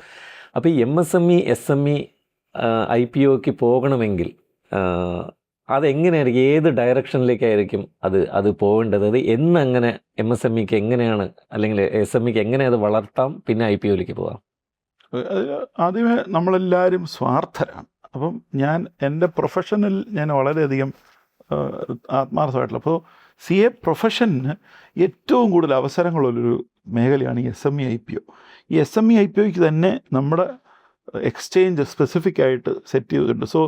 അപ്പോൾ ഈ MSME SME IPOക്ക് പോകണമെങ്കിൽ അതെങ്ങനെയായിരിക്കും, ഏത് ഡയറക്ഷനിലേക്കായിരിക്കും അത് പോകേണ്ടത്? അത് എന്നങ്ങനെ MSMEക്ക് എങ്ങനെയാണ് അല്ലെങ്കിൽ SMEക്ക് എങ്ങനെ അത് വളർത്താം, പിന്നെ IPOയിലേക്ക് പോകാം? ആദ്യമേ നമ്മളെല്ലാവരും സ്വാർത്ഥരാണ്. അപ്പം ഞാൻ എൻ്റെ പ്രൊഫഷനിൽ ഞാൻ വളരെയധികം ആത്മാർത്ഥമായിട്ടുള്ള, അപ്പോൾ CA പ്രൊഫഷന് ഏറ്റവും കൂടുതൽ അവസരങ്ങളുള്ളൊരു മേഖലയാണ് ഈ SME IPO. ഈ SME IPOയ്ക്ക് തന്നെ നമ്മുടെ എക്സ്ചേഞ്ച് സ്പെസിഫിക് ആയിട്ട് സെറ്റ് ചെയ്തിട്ടുണ്ട്. സോ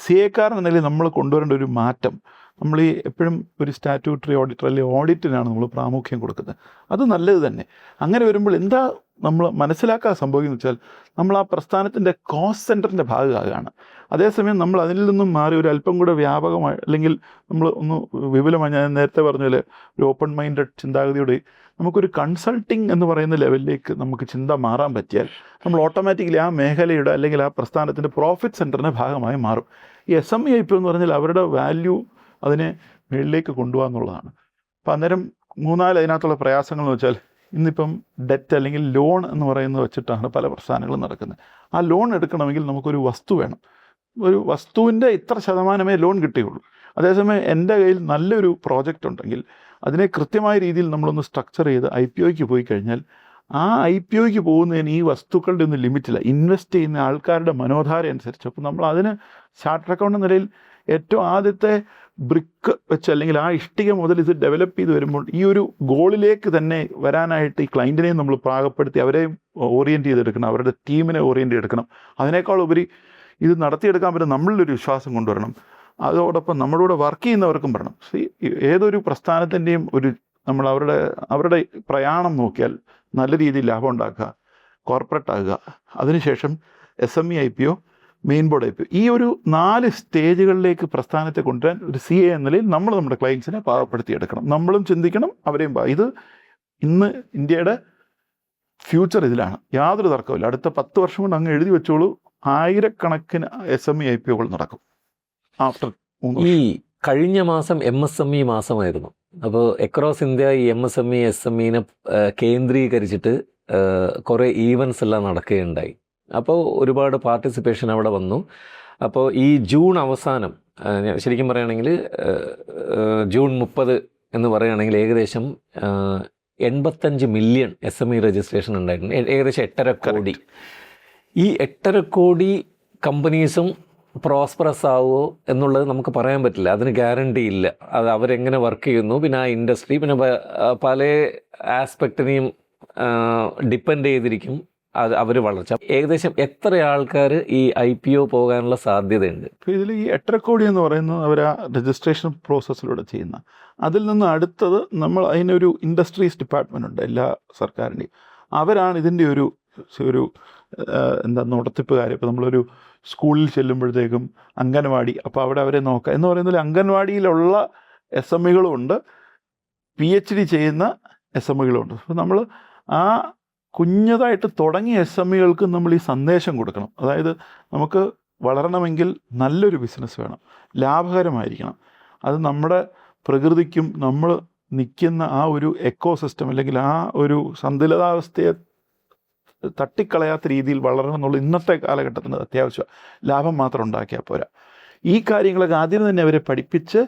CA എന്നതിൽ നമ്മൾ കൊണ്ടുവരേണ്ട ഒരു മാറ്റം, നമ്മൾ ഈ എപ്പോഴും ഒരു സ്റ്റാറ്റ്യൂട്ടറി ഓഡിറ്റർ അല്ലെങ്കിൽ ഓഡിറ്റിനാണ് നമ്മൾ പ്രാമുഖ്യം കൊടുക്കുന്നത്. അത് നല്ലത് തന്നെ. അങ്ങനെ വരുമ്പോൾ എന്താ നമ്മൾ മനസ്സിലാക്കാൻ സംഭവിക്കുന്നത് വെച്ചാൽ, നമ്മൾ ആ പ്രസ്ഥാനത്തിൻ്റെ കോസ്റ്റ് സെൻറ്ററിൻ്റെ ഭാഗമാകുകയാണ്. അതേസമയം നമ്മൾ അതിൽ നിന്നും മാറി ഒരു അല്പം കൂടെ വ്യാപകമായി അല്ലെങ്കിൽ നമ്മൾ ഒന്ന് വിപുലമായി, ഞാൻ നേരത്തെ പറഞ്ഞ പോലെ ഒരു ഓപ്പൺ മൈൻഡഡ് ചിന്താഗതിയോടെ നമുക്കൊരു കൺസൾട്ടിങ് എന്ന് പറയുന്ന ലെവലിലേക്ക് നമുക്ക് ചിന്ത മാറാൻ പറ്റിയാൽ നമ്മൾ ഓട്ടോമാറ്റിക്കലി ആ മേഖലയുടെ അല്ലെങ്കിൽ ആ പ്രസ്ഥാനത്തിൻ്റെ പ്രോഫിറ്റ് സെൻറ്ററിൻ്റെ ഭാഗമായി മാറും. ഈ SME IPO എന്ന് പറഞ്ഞാൽ അവരുടെ വാല്യൂ അതിനെ മുകളിലേക്ക് കൊണ്ടുപോകുക എന്നുള്ളതാണ്. അപ്പം അന്നേരം 4 അതിനകത്തുള്ള പ്രയാസങ്ങൾ എന്ന് വെച്ചാൽ, ഇന്നിപ്പം ഡെറ്റ് അല്ലെങ്കിൽ ലോൺ എന്ന് പറയുന്നത് വെച്ചിട്ടാണ് പല പ്രസ്ഥാനങ്ങളും നടക്കുന്നത്. ആ ലോൺ എടുക്കണമെങ്കിൽ നമുക്കൊരു വസ്തു വേണം. ഒരു വസ്തുവിൻ്റെ ഇത്ര ശതമാനമേ ലോൺ കിട്ടുകയുള്ളൂ. അതേസമയം എൻ്റെ കയ്യിൽ നല്ലൊരു പ്രോജക്റ്റ് ഉണ്ടെങ്കിൽ അതിനെ കൃത്യമായ രീതിയിൽ നമ്മളൊന്ന് സ്ട്രക്ചർ ചെയ്ത് IPOയ്ക്ക് പോയി കഴിഞ്ഞാൽ, ആ IPOയ്ക്ക് പോകുന്നതിന് ഈ വസ്തുക്കളുടെ ഒന്നും ലിമിറ്റില്ല. ഇൻവെസ്റ്റ് ചെയ്യുന്ന ആൾക്കാരുടെ മനോധാര അനുസരിച്ച്. അപ്പോൾ നമ്മൾ അതിന് ചാർട്ടർ അക്കൗണ്ട് എന്ന നിലയിൽ ഏറ്റവും ആദ്യത്തെ ബ്രിക്ക് വെച്ച് അല്ലെങ്കിൽ ആ ഇഷ്ടിക മുതൽ ഇത് ഡെവലപ്പ് ചെയ്ത് വരുമ്പോൾ ഈ ഒരു ഗോളിലേക്ക് തന്നെ വരാനായിട്ട് ഈ ക്ലയൻറ്റിനെയും നമ്മൾ പാകപ്പെടുത്തി അവരെയും ഓറിയൻറ്റ് ചെയ്തെടുക്കണം, അവരുടെ ടീമിനെ ഓറിയൻറ്റ് ചെയ്തെടുക്കണം. അതിനേക്കാൾ ഉപരി ഇത് നടത്തിയെടുക്കാൻ പറ്റും നമ്മളിലൊരു വിശ്വാസം കൊണ്ടുവരണം. അതോടൊപ്പം നമ്മളോട് വർക്ക് ചെയ്യുന്നവർക്കും പറയണം. ഏതൊരു പ്രസ്ഥാനത്തിൻ്റെയും നമ്മൾ അവരുടെ പ്രയാണം നോക്കിയാൽ നല്ല രീതിയിൽ ലാഭം ഉണ്ടാക്കുക, കോർപ്പറേറ്റ് ആകുക, അതിനുശേഷം SME IPO, main board IPO, ഈ ഒരു 4 സ്റ്റേജുകളിലേക്ക് പ്രസ്ഥാനത്തെ കൊണ്ടുവരാൻ ഒരു CA എന്ന നിലയിൽ നമ്മൾ നമ്മുടെ ക്ലയൻസിനെ പാകപ്പെടുത്തിയെടുക്കണം. നമ്മളും ചിന്തിക്കണം, അവരെയും. ഇത് ഇന്ന് ഇന്ത്യയുടെ ഫ്യൂച്ചർ ഇതിലാണ്, യാതൊരു തർക്കമില്ല. അടുത്ത 10 വർഷം കൊണ്ട് അങ്ങ് എഴുതി വെച്ചോളൂ, ആയിരക്കണക്കിന് SME IPOകൾ നടക്കും. ആഫ്റ്റർ ഈ കഴിഞ്ഞ മാസം MSME മാസമായിരുന്നു. അപ്പോൾ അക്രോസ് ഇന്ത്യ ഈ MSME SMEനെ കേന്ദ്രീകരിച്ചിട്ട് കുറേ ഈവൻസ് എല്ലാം നടക്കുകയുണ്ടായി. അപ്പോൾ ഒരുപാട് പാർട്ടിസിപ്പേഷൻ അവിടെ വന്നു. അപ്പോൾ ഈ ജൂൺ അവസാനം, ശരിക്കും പറയുകയാണെങ്കിൽ ജൂൺ 30 എന്ന് പറയുകയാണെങ്കിൽ ഏകദേശം 85 മില്യൺ SME രജിസ്ട്രേഷൻ ഉണ്ടായിട്ടുണ്ട്. ഏകദേശം 8.5 കോടി. ഈ 8.5 കോടി കമ്പനീസും പ്രോസ്പറസ് ആവുമോ എന്നുള്ളത് നമുക്ക് പറയാൻ പറ്റില്ല. അതിന് ഗ്യാരണ്ടി ഇല്ല. അത് അവരെങ്ങനെ വർക്ക് ചെയ്യുന്നു, പിന്നെ ആ ഇൻഡസ്ട്രി, പിന്നെ പല ആസ്പെക്റ്റിനെയും ഡിപ്പെൻഡ് ചെയ്തിരിക്കും അത് അവർ വളർച്ച. ഏകദേശം എത്ര ആൾക്കാർ ഈ IPO പോകാനുള്ള സാധ്യതയുണ്ട്? ഇപ്പോൾ ഇതിൽ ഈ 8.5 കോടി എന്ന് പറയുന്നത് അവർ ആ രജിസ്ട്രേഷൻ പ്രോസസ്സിലൂടെ ചെയ്യുന്ന, അതിൽ നിന്ന് അടുത്തത് നമ്മൾ അതിനൊരു ഇൻഡസ്ട്രീസ് ഡിപ്പാർട്ട്മെൻ്റ് ഉണ്ട് എല്ലാ സർക്കാരിൻ്റെയും. അവരാണ് ഇതിൻ്റെ ഒരു എന്താ നടത്തിപ്പുകാർ. ഇപ്പോൾ നമ്മളൊരു സ്കൂളിൽ ചെല്ലുമ്പോഴത്തേക്കും അംഗൻവാടി, അപ്പോൾ അവിടെ അവരെ നോക്കുക എന്ന് പറയുന്നതിൽ അംഗൻവാടിയിലുള്ള SMEകളും ഉണ്ട്, PhD ചെയ്യുന്ന SMEകളും ഉണ്ട്. അപ്പോൾ നമ്മൾ ആ കുഞ്ഞതായിട്ട് തുടങ്ങിയ SMEകൾക്ക് നമ്മൾ ഈ സന്ദേശം കൊടുക്കണം. അതായത് നമുക്ക് വളരണമെങ്കിൽ നല്ലൊരു ബിസിനസ് വേണം, ലാഭകരമായിരിക്കണം. അത് നമ്മുടെ പ്രകൃതിക്കും നമ്മൾ നിൽക്കുന്ന ആ ഒരു എക്കോസിസ്റ്റം അല്ലെങ്കിൽ ആ ഒരു സന്തുലിതാവസ്ഥയെ തട്ടിക്കളയാത്ത രീതിയിൽ വളരണം എന്നുള്ള ഇന്നത്തെ കാലഘട്ടത്തിന് അത്യാവശ്യമാണ്. ലാഭം മാത്രം ഉണ്ടാക്കിയാൽ പോരാ. ഈ കാര്യങ്ങളൊക്കെ ആദ്യം തന്നെ അവരെ പഠിപ്പിച്ച്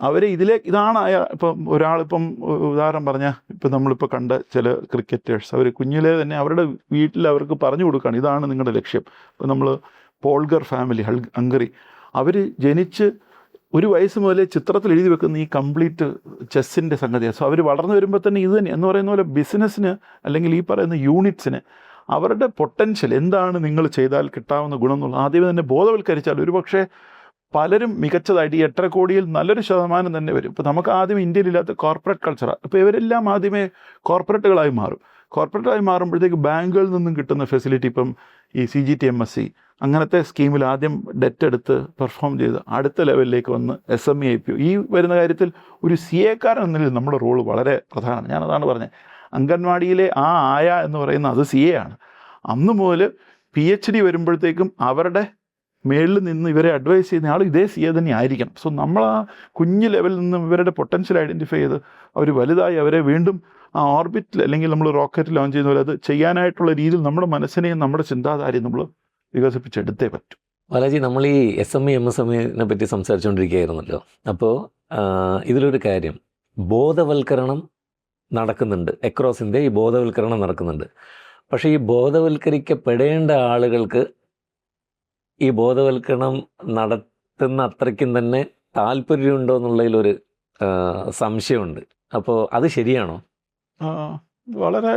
അവരെ ഇതാണ് ഇപ്പം ഒരാളിപ്പം ഉദാഹരണം പറഞ്ഞാൽ ഇപ്പം നമ്മളിപ്പോൾ കണ്ട ചില ക്രിക്കറ്റേഴ്സ് അവർ കുഞ്ഞിലെ തന്നെ അവരുടെ വീട്ടിൽ അവർക്ക് പറഞ്ഞു കൊടുക്കുകയാണ് ഇതാണ് നിങ്ങളുടെ ലക്ഷ്യം. ഇപ്പം നമ്മൾ പോൾഗർ ഫാമിലി ഹംഗറി, അവർ ജനിച്ച് 1 വയസ്സ് മുതലേ ചിത്രത്തിൽ എഴുതി വെക്കുന്ന ഈ കംപ്ലീറ്റ് ചെസ്സിൻ്റെ സംഗതിയാണ്. സോ അവർ വളർന്നു വരുമ്പോൾ തന്നെ ഇത് തന്നെ എന്ന് പറയുന്ന പോലെ ബിസിനസ്സിന് അല്ലെങ്കിൽ ഈ പറയുന്ന യൂണിറ്റ്സിന് അവരുടെ പൊട്ടൻഷ്യൽ എന്താണ് നിങ്ങൾ ചെയ്താൽ കിട്ടാവുന്ന ഗുണം എന്നുള്ളത് ആദ്യമേ തന്നെ ബോധവൽക്കരിച്ചാൽ ഒരുപക്ഷെ പലരും മികച്ചതായിട്ട് ഈ 8.5 കോടിയിൽ നല്ലൊരു ശതമാനം തന്നെ വരും. ഇപ്പോൾ നമുക്ക് ആദ്യം ഇന്ത്യയിലില്ലാത്ത കോർപ്പറേറ്റ് കൾച്ചറാണ്. ഇപ്പോൾ ഇവരെല്ലാം ആദ്യമേ കോർപ്പറേറ്റുകളായി മാറും. കോർപ്പറേറ്റായി മാറുമ്പോഴത്തേക്ക് ബാങ്കുകളിൽ നിന്നും കിട്ടുന്ന ഫെസിലിറ്റി, ഇപ്പം ഈ CGTMSE അങ്ങനത്തെ സ്കീമിൽ ആദ്യം ഡെറ്റ് എടുത്ത് പെർഫോം ചെയ്ത് അടുത്ത ലെവലിലേക്ക് വന്ന് SME IPO ഈ വരുന്ന കാര്യത്തിൽ ഒരു CA കാരൻ എന്ന നിലയിൽ നമ്മുടെ റോള് വളരെ പ്രധാനമാണ്. ഞാനതാണ് പറഞ്ഞത്, അംഗൻവാടിയിലെ ആ ആയ എന്ന് പറയുന്ന അത് CA ആണ്. അന്ന് മുതൽ PhD വരുമ്പോഴത്തേക്കും അവരുടെ മേളിൽ നിന്ന് ഇവരെ അഡ്വൈസ് ചെയ്യുന്ന ആൾ ഇതേ CA തന്നെ ആയിരിക്കണം. സോ നമ്മൾ ആ കുഞ്ഞ് ലെവലിൽ നിന്നും ഇവരുടെ പൊട്ടൻഷ്യൽ ഐഡൻറ്റിഫൈ ചെയ്ത് അവർ വലുതായി അവരെ വീണ്ടും ആ ഓർബിറ്റിൽ അല്ലെങ്കിൽ നമ്മൾ റോക്കറ്റ് ലോഞ്ച് ചെയ്യുന്ന പോലെ അത് ചെയ്യാനായിട്ടുള്ള രീതിയിൽ നമ്മുടെ മനസ്സിനെയും നമ്മുടെ ചിന്താധാരയും നമ്മൾ വികസിപ്പിച്ചെടുത്തേ പറ്റും. ബാലാജി, നമ്മൾ ഈ SME MSMEനെ പറ്റി സംസാരിച്ചുകൊണ്ടിരിക്കുകയായിരുന്നല്ലോ. അപ്പോൾ ഇതിലൊരു കാര്യം, ബോധവൽക്കരണം നടക്കുന്നുണ്ട്, അക്രോസ് ഇന്ത്യ ഈ ബോധവൽക്കരണം നടക്കുന്നുണ്ട്. പക്ഷേ ഈ ബോധവൽക്കരിക്കപ്പെടേണ്ട ആളുകൾക്ക് ഈ ബോധവൽക്കരണം നടത്തുന്ന അത്രയ്ക്കും തന്നെ താല്പര്യമുണ്ടോ എന്നുള്ളതിലൊരു സംശയമുണ്ട്. അപ്പോൾ അത് ശരിയാണോ? വളരെ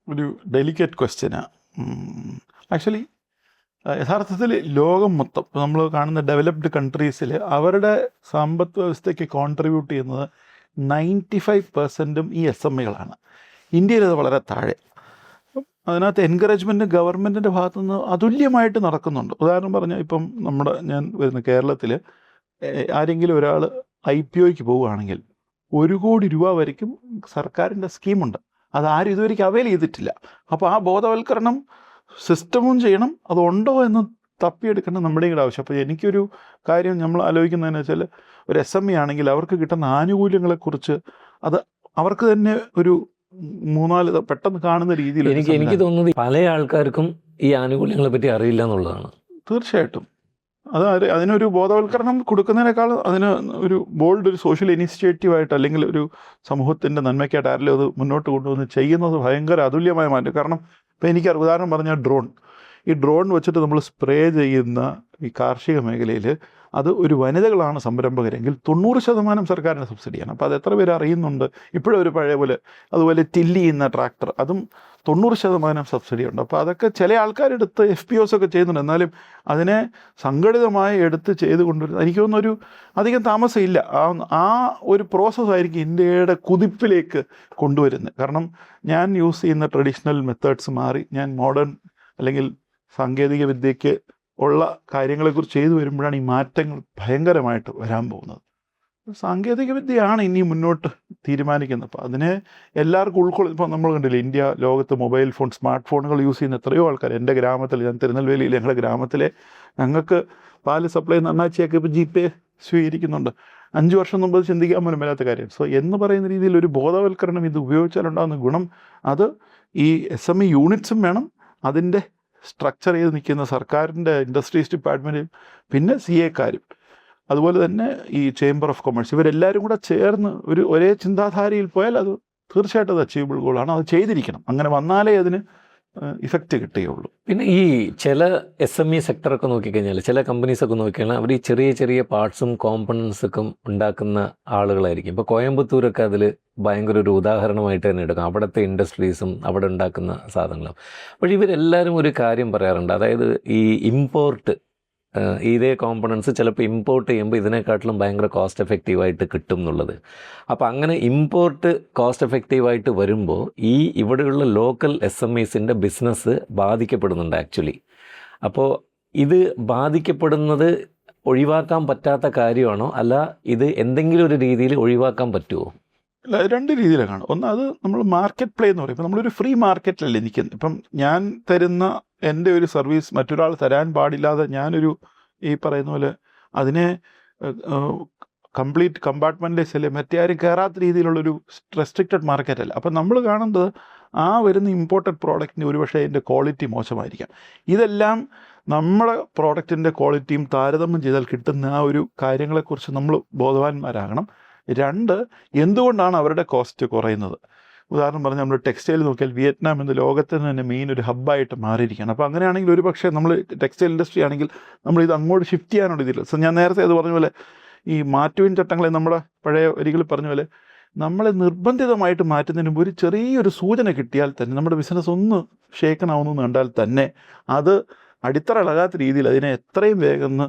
ഒരു ഡെലിക്കേറ്റ് ക്വസ്റ്റ്യനാണ് ആക്ച്വലി. യഥാർത്ഥത്തിൽ ലോകം മൊത്തം ഇപ്പോൾ നമ്മൾ കാണുന്ന ഡെവലപ്ഡ് കൺട്രീസിൽ അവരുടെ സമ്പദ് വ്യവസ്ഥയ്ക്ക് കോൺട്രിബ്യൂട്ട് ചെയ്യുന്നത് 95% ഈ SMEകളാണ്. ഇന്ത്യയിൽ അത് വളരെ താഴെ. അതിനകത്ത് എൻകറേജ്മെൻറ്റ് ഗവൺമെൻറ്റിൻ്റെ ഭാഗത്തുനിന്ന് അതുല്യമായിട്ട് നടക്കുന്നുണ്ട്. ഉദാഹരണം പറഞ്ഞാൽ ഇപ്പം ഞാൻ വരുന്ന കേരളത്തിൽ ആരെങ്കിലും ഒരാൾ IPOയ്ക്ക് പോവുകയാണെങ്കിൽ 1 കോടി രൂപ വരയ്ക്കും സർക്കാരിൻ്റെ സ്കീമുണ്ട്. അതാരും ഇതുവരെയ്ക്ക് അവൈൽ ചെയ്തിട്ടില്ല. അപ്പോൾ ആ ബോധവൽക്കരണം സിസ്റ്റമും ചെയ്യണം, അതുണ്ടോ എന്ന് തപ്പിയെടുക്കണം നമ്മുടെ കൂടെ ആവശ്യം. അപ്പോൾ എനിക്കൊരു കാര്യം നമ്മൾ ആലോചിക്കുന്നതെന്ന് വെച്ചാൽ ഒരു SME ആണെങ്കിൽ അവർക്ക് കിട്ടുന്ന ആനുകൂല്യങ്ങളെക്കുറിച്ച് അത് അവർക്ക് തന്നെ ഒരു 3-4 പെട്ടെന്ന് കാണുന്ന രീതിയിൽ എനിക്ക് തോന്നുന്നത് പല ആൾക്കാർക്കും ഈ ആനുകൂല്യങ്ങളെ പറ്റി അറിയില്ല എന്നുള്ളതാണ്. തീർച്ചയായിട്ടും അതിനൊരു ബോധവൽക്കരണം കൊടുക്കുന്നതിനേക്കാൾ അതിന് ഒരു ഒരു സോഷ്യൽ ഇനിഷ്യേറ്റീവായിട്ട് അല്ലെങ്കിൽ ഒരു സമൂഹത്തിൻ്റെ നന്മയ്ക്കായിട്ട് ആരെങ്കിലും അത് മുന്നോട്ട് കൊണ്ടുവന്ന് ചെയ്യുന്നത് ഭയങ്കര അതുല്യമായ മാറ്റം. കാരണം ഇപ്പോൾ എനിക്ക് ഉദാഹരണം പറഞ്ഞാൽ ഈ ഡ്രോൺ വെച്ചിട്ട് നമ്മൾ സ്പ്രേ ചെയ്യുന്ന ഈ കാർഷിക മേഖലയിൽ അത് ഒരു വനിതകളാണ് സംരംഭകരെങ്കിൽ 90% സർക്കാരിൻ്റെ സബ്സിഡിയാണ്. അപ്പോൾ അത് എത്ര പേര് അറിയുന്നുണ്ട്? ഇപ്പോഴും ഒരു പഴയ പോലെ അതുപോലെ ടില്ലി ചെയ്യുന്ന ട്രാക്ടർ അതും 90% സബ്സിഡി ഉണ്ട്. അപ്പോൾ അതൊക്കെ ചില ആൾക്കാരെടുത്ത് FPOs ഒക്കെ ചെയ്യുന്നുണ്ട്. എന്നാലും അതിനെ സംഘടിതമായി എടുത്ത് ചെയ്ത് കൊണ്ടുവരുന്നത് എനിക്ക് തോന്നുന്നൊരു അധികം താമസമില്ല. ആ ഒരു പ്രോസസ്സായിരിക്കും ഇന്ത്യയുടെ കുതിപ്പിലേക്ക് കൊണ്ടുവരുന്നത്. കാരണം ഞാൻ യൂസ് ചെയ്യുന്ന ട്രഡീഷണൽ മെത്തേഡ്സ് മാറി ഞാൻ മോഡേൺ അല്ലെങ്കിൽ സാങ്കേതിക വിദ്യയ്ക്ക് ഉള്ള കാര്യങ്ങളെക്കുറിച്ച് ചെയ്തു വരുമ്പോഴാണ് ഈ മാറ്റങ്ങൾ ഭയങ്കരമായിട്ട് വരാൻ പോകുന്നത്. സാങ്കേതിക വിദ്യയാണ് ഇനി മുന്നോട്ട് തീരുമാനിക്കുന്നത്. അപ്പോൾ അതിനെ എല്ലാവർക്കും ഇപ്പോൾ നമ്മൾ കണ്ടില്ലേ, ഇന്ത്യ ലോകത്ത് മൊബൈൽ ഫോൺ സ്മാർട്ട് ഫോണുകൾ യൂസ് ചെയ്യുന്ന എത്രയോ ആൾക്കാർ. എൻ്റെ ഗ്രാമത്തിൽ, ഞാൻ തിരുനെൽവേലിയിൽ ഞങ്ങളുടെ ഗ്രാമത്തിലെ ഞങ്ങൾക്ക് പാല് സപ്ലൈ ചെയ്യുന്ന അണ്ണാച്ചിയൊക്കെ ഇപ്പോൾ GPay സ്വീകരിക്കുന്നുണ്ട്. 5 വർഷം മുമ്പ് ചിന്തിക്കാൻ പോലും മേലാത്ത കാര്യം. സോ എന്ന് പറയുന്ന രീതിയിൽ ഒരു ബോധവൽക്കരണം ഇത് ഉപയോഗിച്ചാലുണ്ടാകുന്ന ഗുണം അത് ഈ SME യൂണിറ്റ്സും വേണം, അതിൻ്റെ സ്ട്രക്ചർ ചെയ്ത് നിൽക്കുന്ന സർക്കാരിൻ്റെ ഇൻഡസ്ട്രീസ് ഡിപ്പാർട്ട്മെൻറ്റും പിന്നെ CA കാരും അതുപോലെ തന്നെ ഈ ചേംബർ ഓഫ് കൊമേഴ്സ് ഇവരെല്ലാവരും കൂടെ ചേർന്ന് ഒരേ ചിന്താധാരയിൽ പോയാൽ അത് തീർച്ചയായിട്ടും അത് അച്ചീവബിൾ ഗോളാണ്. അത് ചെയ്തിരിക്കണം. അങ്ങനെ വന്നാലേ അതിന് ഇഫക്റ്റ് കിട്ടുകയുള്ളൂ. പിന്നെ ഈ ചില SME സെക്ടറൊക്കെ നോക്കിക്കഴിഞ്ഞാൽ, ചില കമ്പനീസൊക്കെ നോക്കിക്കഴിഞ്ഞാൽ അവർ ഈ ചെറിയ ചെറിയ പാർട്സും കോമ്പണൻസൊക്കെ ഉണ്ടാക്കുന്ന ആളുകളായിരിക്കും. ഇപ്പോൾ കോയമ്പത്തൂരൊക്കെ അതിൽ ഭയങ്കര ഒരു ഉദാഹരണമായിട്ട് തന്നെ എടുക്കാം. അവിടുത്തെ ഇൻഡസ്ട്രീസും അവിടെ ഉണ്ടാക്കുന്ന സാധനങ്ങളും. അപ്പോൾ ഇവരെല്ലാവരും ഒരു കാര്യം പറയാറുണ്ട്, അതായത് ഈ ഇമ്പോർട്ട്, ഇതേ കോമ്പണൻസ് ചിലപ്പോൾ ഇമ്പോർട്ട് ചെയ്യുമ്പോൾ ഇതിനെക്കാട്ടിലും ഭയങ്കര കോസ്റ്റ് എഫക്റ്റീവായിട്ട് കിട്ടും എന്നുള്ളത്. അപ്പോൾ അങ്ങനെ ഇമ്പോർട്ട് കോസ്റ്റ് എഫക്റ്റീവായിട്ട് വരുമ്പോൾ ഈ ഇവിടെയുള്ള ലോക്കൽ SMEസിൻ്റെ ബിസിനസ് ബാധിക്കപ്പെടുന്നുണ്ട് ആക്ച്വലി. അപ്പോൾ ഇത് ബാധിക്കപ്പെടുന്നത് ഒഴിവാക്കാൻ പറ്റാത്ത കാര്യമാണോ, അല്ല ഇത് എന്തെങ്കിലും ഒരു രീതിയിൽ ഒഴിവാക്കാൻ പറ്റുമോ? അല്ല, രണ്ട് രീതിയിലാണ്. ഒന്ന്, അത് നമ്മൾ മാർക്കറ്റ് പ്ലേ എന്ന് പറയും. ഇപ്പം നമ്മളൊരു ഫ്രീ മാർക്കറ്റിലല്ലേ നിൽക്കുന്നത്. ഇപ്പം ഞാൻ തരുന്ന എൻ്റെ ഒരു സർവീസ് മറ്റൊരാൾ തരാൻ പാടില്ലാതെ ഞാനൊരു ഈ പറയുന്ന പോലെ അതിനെ കംപ്ലീറ്റ് കമ്പാർട്ട്മെൻറ്റിലേക്ക് അല്ലേ മറ്റേ ആരും കയറാത്ത രീതിയിലുള്ളൊരു റെസ്ട്രിക്റ്റഡ് മാർക്കറ്റ് അല്ല. അപ്പം നമ്മൾ കാണുന്നത് ആ വരുന്ന ഇമ്പോർട്ടഡ് പ്രോഡക്റ്റിന് ഒരുപക്ഷെ അതിൻ്റെ ക്വാളിറ്റി മോശമായിരിക്കാം. ഇതെല്ലാം നമ്മുടെ പ്രോഡക്റ്റിൻ്റെ ക്വാളിറ്റിയും താരതമ്യം ചെയ്താൽ കിട്ടുന്ന ആ ഒരു കാര്യങ്ങളെക്കുറിച്ച് നമ്മൾ ബോധവാന്മാരാകണം. രണ്ട്, എന്തുകൊണ്ടാണ് അവരുടെ കോസ്റ്റ് കുറയുന്നത്? ഉദാഹരണം പറഞ്ഞാൽ നമ്മൾ ടെക്സ്റ്റൈൽ നോക്കിയാൽ വിയറ്റ്നാം എന്ന ലോകത്തിന് തന്നെ മെയിൻ ഒരു ഹബ്ബായിട്ട് മാറിയിരിക്കുകയാണ്. അപ്പോൾ അങ്ങനെയാണെങ്കിൽ ഒരു പക്ഷേ നമ്മൾ ടെക്സ്റ്റൈൽ ഇൻഡസ്ട്രി ആണെങ്കിൽ നമ്മൾ ഇത് അങ്ങോട്ട് ഷിഫ്റ്റ് ചെയ്യാനുള്ള ഇതില്ല. സോ ഞാൻ നേരത്തെ അത് പറഞ്ഞ പോലെ ഈ മാറ്റുവിൻ ചട്ടങ്ങളെ നമ്മുടെ പഴയ ഒരിക്കൽ പറഞ്ഞ പോലെ നമ്മളെ നിർബന്ധിതമായിട്ട് മാറ്റുന്നതിന് മുമ്പ് ഒരു ചെറിയൊരു സൂചന കിട്ടിയാൽ തന്നെ നമ്മുടെ ബിസിനസ് ഒന്ന് ഷേക്കനാവുന്നു എന്ന് കണ്ടാൽ തന്നെ അത് അടിത്തറ ഇളകാത്ത രീതിയിൽ അതിനെ എത്രയും വേഗം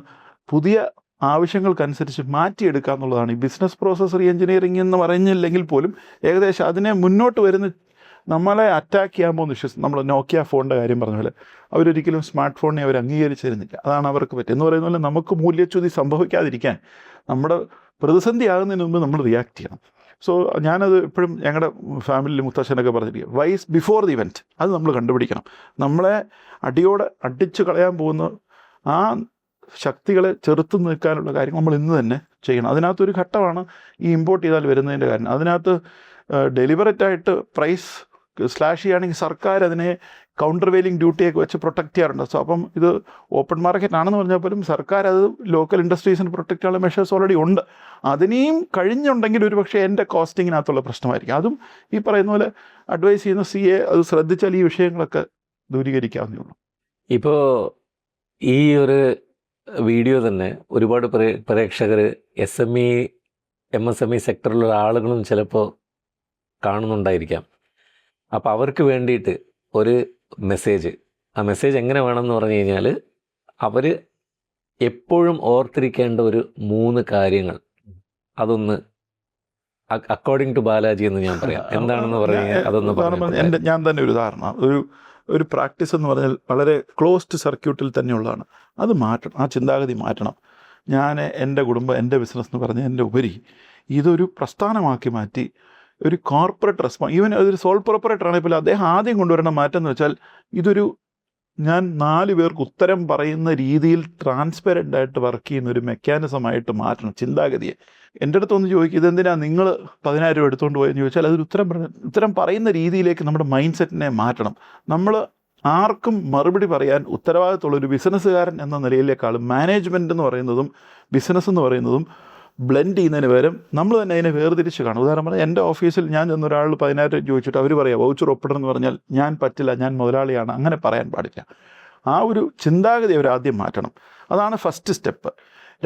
പുതിയ ആവശ്യങ്ങൾക്കനുസരിച്ച് മാറ്റിയെടുക്കുക എന്നുള്ളതാണ് ഈ ബിസിനസ് പ്രോസസ് റീ എഞ്ചിനീയറിംഗ് എന്ന് പറഞ്ഞില്ലെങ്കിൽ പോലും ഏകദേശം അതിനെ മുന്നോട്ട് വരുന്ന നമ്മളെ അറ്റാക്ക് ചെയ്യാൻ പോകുന്ന ഇഷ്യൂസ്. നമ്മൾ നോക്കിയ ഫോണിൻ്റെ കാര്യം പറഞ്ഞ പോലെ അവരൊരിക്കലും സ്മാർട്ട് ഫോണിനെ അവർ അംഗീകരിച്ചിരുന്നില്ല. അതാണ് അവർക്ക് പറ്റുക. എന്ന് പറയുന്ന പോലെ നമുക്ക് മൂല്യച്യുതി സംഭവിക്കാതിരിക്കാൻ നമ്മുടെ പ്രതിസന്ധി ആകുന്നതിന് മുമ്പ് നമ്മൾ റിയാക്ട് ചെയ്യണം. സോ ഞാനത് എപ്പോഴും ഞങ്ങളുടെ ഫാമിലിയിൽ മുത്തശ്ശനൊക്കെ പറഞ്ഞിരിക്കുക, വൈസ് ബിഫോർ ദി ഇവൻറ്റ്. അത് നമ്മൾ കണ്ടുപിടിക്കണം. നമ്മളെ അടിയോടെ അടിച്ചു കളയാൻ പോകുന്ന ആ ശക്തികളെ ചെറുത്ത് നിൽക്കാനുള്ള കാര്യം നമ്മൾ ഇന്ന് തന്നെ ചെയ്യണം. അതിനകത്തൊരു ഘട്ടമാണ് ഈ ഇമ്പോർട്ട് ചെയ്താൽ വരുന്നതിൻ്റെ കാര്യം. അതിനകത്ത് ഡെലിബറേറ്റായിട്ട് പ്രൈസ് സ്ലാഷ് ചെയ്യുകയാണെങ്കിൽ സർക്കാർ അതിനെ കൗണ്ടർ വെയിലിംഗ് ഡ്യൂട്ടിയൊക്കെ വെച്ച് പ്രൊട്ടക്റ്റ് ചെയ്യാറുണ്ട്. സോ അപ്പം ഇത് ഓപ്പൺ മാർക്കറ്റ് ആണെന്ന് പറഞ്ഞാൽ പോലും സർക്കാർ അത് ലോക്കൽ ഇൻഡസ്ട്രീസിന് പ്രൊട്ടക്റ്റ് ചെയ്യാനുള്ള മെഷേഴ്സ് ഓൾറെഡി ഉണ്ട്. അതിനെയും കഴിഞ്ഞുണ്ടെങ്കിൽ ഒരു പക്ഷേ എൻ്റെ കോസ്റ്റിങ്ങിനകത്തുള്ള പ്രശ്നമായിരിക്കും. അതും ഈ പറയുന്ന പോലെ അഡ്വൈസ് ചെയ്യുന്ന CA അത് ശ്രദ്ധിച്ചാൽ ഈ വിഷയങ്ങളൊക്കെ ദൂരീകരിക്കാവുന്നേ ഉള്ളൂ. ഇപ്പോൾ ഈ ഒരു വീഡിയോ തന്നെ ഒരുപാട് പ്രേക്ഷകർ SME MSME സെക്ടറിലുള്ള ആളുകളും ചിലപ്പോൾ കാണുന്നുണ്ടായിരിക്കാം. അപ്പോൾ അവർക്ക് വേണ്ടിയിട്ട് ഒരു മെസ്സേജ്, ആ മെസ്സേജ് എങ്ങനെ വേണമെന്ന് പറഞ്ഞു കഴിഞ്ഞാൽ, അവർ എപ്പോഴും ഓർത്തിരിക്കേണ്ട ഒരു 3 കാര്യങ്ങൾ, അതൊന്ന് അക്കോർഡിംഗ് ടു ബാലാജി എന്ന് ഞാൻ പറയാം. എന്താണെന്ന് പറഞ്ഞാൽ അതൊന്ന് പറഞ്ഞു. ഞാൻ തന്നെ ഒരു ഉദാഹരണം, ഒരു പ്രാക്ടീസ് എന്ന് പറഞ്ഞാൽ വളരെ ക്ലോസ്ഡ് സർക്യൂട്ടിൽ തന്നെയുള്ളതാണ്. അത് മാറ്റണം, ആ ചിന്താഗതി മാറ്റണം. ഞാൻ എൻ്റെ കുടുംബം, എൻ്റെ ബിസിനസ് എന്ന് പറഞ്ഞാൽ എൻ്റെ ഉപരി ഇതൊരു പ്രസ്ഥാനമാക്കി മാറ്റി ഒരു കോർപ്പറേറ്റ് ഈവൻ അതൊരു സോൾ പ്രൊപ്പറേറ്റർ ആണെങ്കിൽ പോലും അദ്ദേഹം ആദ്യം കൊണ്ടുവരേണ്ട മാറ്റം എന്ന് വെച്ചാൽ ഇതൊരു ഞാൻ 4 പേർക്ക് ഉത്തരം പറയുന്ന രീതിയിൽ ട്രാൻസ്പെറൻ്റ് ആയിട്ട് വർക്ക് ചെയ്യുന്ന ഒരു മെക്കാനിസമായിട്ട് മാറ്റണം ചിന്താഗതിയെ. എൻ്റെ അടുത്തൊന്ന് ചോദിക്കും, ഇതെന്തിനാ നിങ്ങൾ 10,000 രൂപ എടുത്തുകൊണ്ട് പോയെന്ന് ചോദിച്ചാൽ അതൊരു ഉത്തരം പറയുന്ന രീതിയിലേക്ക് നമ്മുടെ മൈൻഡ് സെറ്റിനെ മാറ്റണം. നമ്മൾ ആർക്കും മറുപടി പറയാൻ ഉത്തരവാദിത്തമുള്ളൊരു ബിസിനസ്സുകാരൻ എന്ന നിലയിലേക്കാളും മാനേജ്മെൻറ്റ് എന്ന് പറയുന്നതും ബിസിനസ് എന്ന് പറയുന്നതും ബ്ലെൻഡ് ചെയ്യുന്നതിന് പകരം നമ്മൾ തന്നെ അതിനെ വേർതിരിച്ച് കാണും. ഉദാഹരണം പറഞ്ഞാൽ എൻ്റെ ഓഫീസിൽ ഞാൻ ചെന്നൊരാൾ 10,000 ചോദിച്ചിട്ട് അവർ പറയാം വൗച്ചർ ഒപ്പിടണമെന്ന് പറഞ്ഞാൽ ഞാൻ പറ്റില്ല, ഞാൻ മുതലാളിയാണ്, അങ്ങനെ പറയാൻ പാടില്ല. ആ ഒരു ചിന്താഗതി അവർ ആദ്യം മാറ്റണം. അതാണ് ഫസ്റ്റ് സ്റ്റെപ്പ്.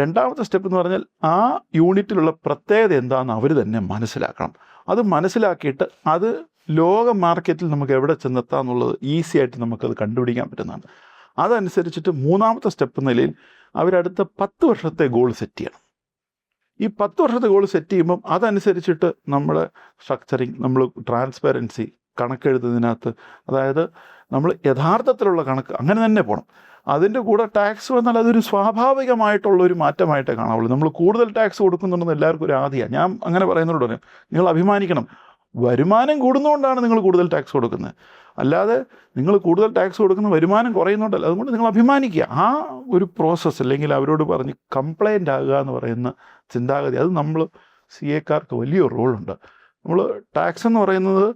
രണ്ടാമത്തെ സ്റ്റെപ്പ് എന്ന് പറഞ്ഞാൽ ആ യൂണിറ്റിലുള്ള പ്രത്യേകത എന്താണെന്ന് അവർ തന്നെ മനസ്സിലാക്കണം. അത് മനസ്സിലാക്കിയിട്ട് അത് ലോക മാർക്കറ്റിൽ നമുക്ക് എവിടെ ചെന്നെത്താം എന്നുള്ളത് ഈസി ആയിട്ട് നമുക്കത് കണ്ടുപിടിക്കാൻ പറ്റുന്നതാണ്. അതനുസരിച്ചിട്ട് മൂന്നാമത്തെ സ്റ്റെപ്പ് നിലയിൽ അവരടുത്ത 10 വർഷത്തെ ഗോൾ സെറ്റ് ചെയ്യണം. ഈ 10 വർഷത്തെ ഗോൾ സെറ്റ് ചെയ്യുമ്പം അതനുസരിച്ചിട്ട് നമ്മൾ സ്ട്രക്ചറിങ്, നമ്മൾ ട്രാൻസ്പെറൻസി, കണക്കെഴുതുന്നതിനകത്ത്, അതായത് നമ്മൾ യഥാർത്ഥത്തിലുള്ള കണക്ക് അങ്ങനെ തന്നെ പോകണം. അതിൻ്റെ കൂടെ ടാക്സ് വന്നാൽ അതൊരു സ്വാഭാവികമായിട്ടുള്ളൊരു മാറ്റമായിട്ടേ കാണാവുള്ളൂ. നമ്മൾ കൂടുതൽ ടാക്സ് കൊടുക്കുന്നുണ്ടെന്ന് എല്ലാവർക്കും ഒരു ആദ്യമാണ്. ഞാൻ അങ്ങനെ പറയുന്നതോട് പറയും, നിങ്ങൾ അഭിമാനിക്കണം. വരുമാനം കൂടുന്നതുകൊണ്ടാണ് നിങ്ങൾ കൂടുതൽ ടാക്സ് കൊടുക്കുന്നത്, അല്ലാതെ നിങ്ങൾ കൂടുതൽ ടാക്സ് കൊടുക്കുന്ന വരുമാനം കുറയുന്നുണ്ടല്ലോ. അതുകൊണ്ട് നിങ്ങൾ അഭിമാനിക്കുക. ആ ഒരു പ്രോസസ്സ്, അല്ലെങ്കിൽ അവരോട് പറഞ്ഞ് കംപ്ലൈൻ്റ് ആകുക എന്ന് പറയുന്ന ചിന്താഗതി, അത് നമ്മൾ CAക്കാർക്ക് വലിയൊരു റോളുണ്ട്. നമ്മൾ ടാക്സ് എന്ന് പറയുന്നത്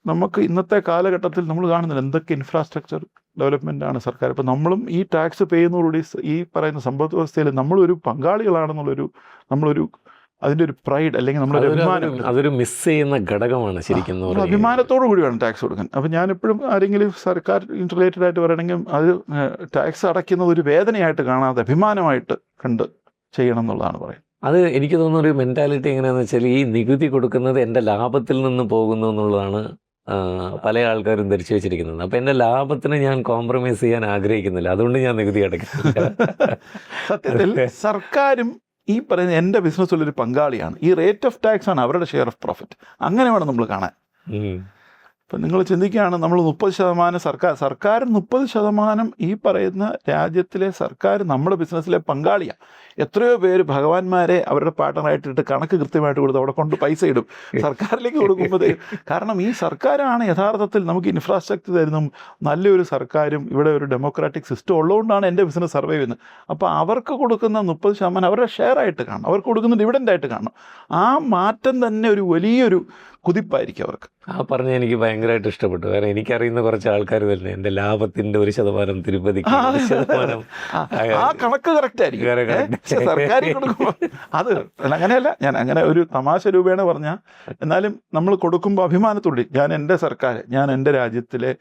നമുക്ക് ഇന്നത്തെ കാലഘട്ടത്തിൽ നമ്മൾ കാണുന്നില്ല എന്തൊക്കെ ഇൻഫ്രാസ്ട്രക്ചർ ഡെവലപ്മെൻറ്റാണ് സർക്കാർ. ഇപ്പോൾ നമ്മളും ഈ ടാക്സ് പേ ചെയ്യുന്നതോടുകൂടി ഈ പറയുന്ന സമ്പദ് വ്യവസ്ഥയിൽ നമ്മളൊരു പങ്കാളികളാണെന്നുള്ളൊരു നമ്മളൊരു അതിൻ്റെ ഒരു പ്രൈഡ് അല്ലെങ്കിൽ നമ്മുടെ അഭിമാനം, അതൊരു മിസ് ചെയ്യുന്ന ഘടകമാണ് ശരിക്കും. അഭിമാനത്തോടു കൂടി വേണം ടാക്സ് കൊടുക്കാൻ. അപ്പം ഞാനെപ്പോഴും ആരെങ്കിലും സർക്കാർ റിലേറ്റഡ് ആയിട്ട് പറയണമെങ്കിൽ അത് ടാക്സ് അടയ്ക്കുന്നത് ഒരു വേദനയായിട്ട് കാണാതെ അഭിമാനമായിട്ട് കണ്ട് ചെയ്യണം എന്നുള്ളതാണ് പറയുന്നത്. അത് എനിക്ക് തോന്നുന്ന ഒരു മെൻറ്റാലിറ്റി എങ്ങനെയാണെന്ന് വെച്ചാൽ ഈ നികുതി കൊടുക്കുന്നത് എൻ്റെ ലാഭത്തിൽ നിന്ന് പോകുന്നു എന്നുള്ളതാണ് പല ആൾക്കാരും ധരിച്ചു വെച്ചിരിക്കുന്നത്. അപ്പം എൻ്റെ ലാഭത്തിന് ഞാൻ കോംപ്രമൈസ് ചെയ്യാൻ ആഗ്രഹിക്കുന്നില്ല, അതുകൊണ്ട് ഞാൻ നികുതി അടയ്ക്കുന്നില്ല. സത്യത്തിൽ സർക്കാരും ഈ പറയുന്ന എൻ്റെ ബിസിനസ്സിലൊരു പങ്കാളിയാണ്. ഈ റേറ്റ് ഓഫ് ടാക്സ് ആണ് അവരുടെ ഷെയർ ഓഫ് പ്രോഫിറ്റ്. അങ്ങനെ വേണം നമ്മൾ കാണാൻ. ഇപ്പം നിങ്ങൾ ചിന്തിക്കുകയാണ്, നമ്മൾ 30% സർക്കാർ 30% ഈ പറയുന്ന രാജ്യത്തിലെ സർക്കാർ നമ്മുടെ ബിസിനസ്സിലെ പങ്കാളിയാണ്. എത്രയോ പേര് ഭഗവാന്മാരെ അവരുടെ പാർട്ട്ണറായിട്ടിട്ട് കണക്ക് കൃത്യമായിട്ട് കൊടുത്ത് അവിടെ കൊണ്ട് പൈസ ഇടും സർക്കാരിലേക്ക് കൊടുക്കുമ്പോഴത്തേക്കും. കാരണം ഈ സർക്കാരാണ് യഥാർത്ഥത്തിൽ നമുക്ക് ഇൻഫ്രാസ്ട്രക്ചർ തരുന്നതും നല്ലൊരു സർക്കാരും ഇവിടെ ഒരു ഡെമോക്രാറ്റിക് സിസ്റ്റം ഉള്ളതുകൊണ്ടാണ് എൻ്റെ ബിസിനസ് സർവൈവ് ചെയ്യുന്നത്. അപ്പോൾ അവർക്ക് കൊടുക്കുന്ന 30% അവരുടെ ഷെയർ ആയിട്ട് കാണണം, അവർക്ക് കൊടുക്കുന്ന ഡിവിഡൻ്റായിട്ട് കാണണം. ആ മാറ്റം തന്നെ ഒരു വലിയൊരു കുതിപ്പായിരിക്കും അവർക്ക്. ആ പറഞ്ഞ എനിക്ക് ഭയങ്കരമായിട്ട് ഇഷ്ടപ്പെട്ടു. കാരണം എനിക്കറിയുന്ന കുറച്ച് ആൾക്കാർ തന്നെ എൻ്റെ ലാഭത്തിൻ്റെ 1% തിരുപ്പതിക്ക്, 1% ആ കണക്ക് കറക്റ്റ് ആയിരിക്കും. സർക്കാർ കൊടുക്കുമ്പോൾ അത് അങ്ങനെയല്ല, ഞാൻ അങ്ങനെ ഒരു തമാശ രൂപേണ പറഞ്ഞാൽ, എന്നാലും നമ്മൾ കൊടുക്കുമ്പോൾ അഭിമാനത്തോടെ ഞാൻ എൻ്റെ സർക്കാർ, ഞാൻ എൻ്റെ രാജ്യത്തിലെ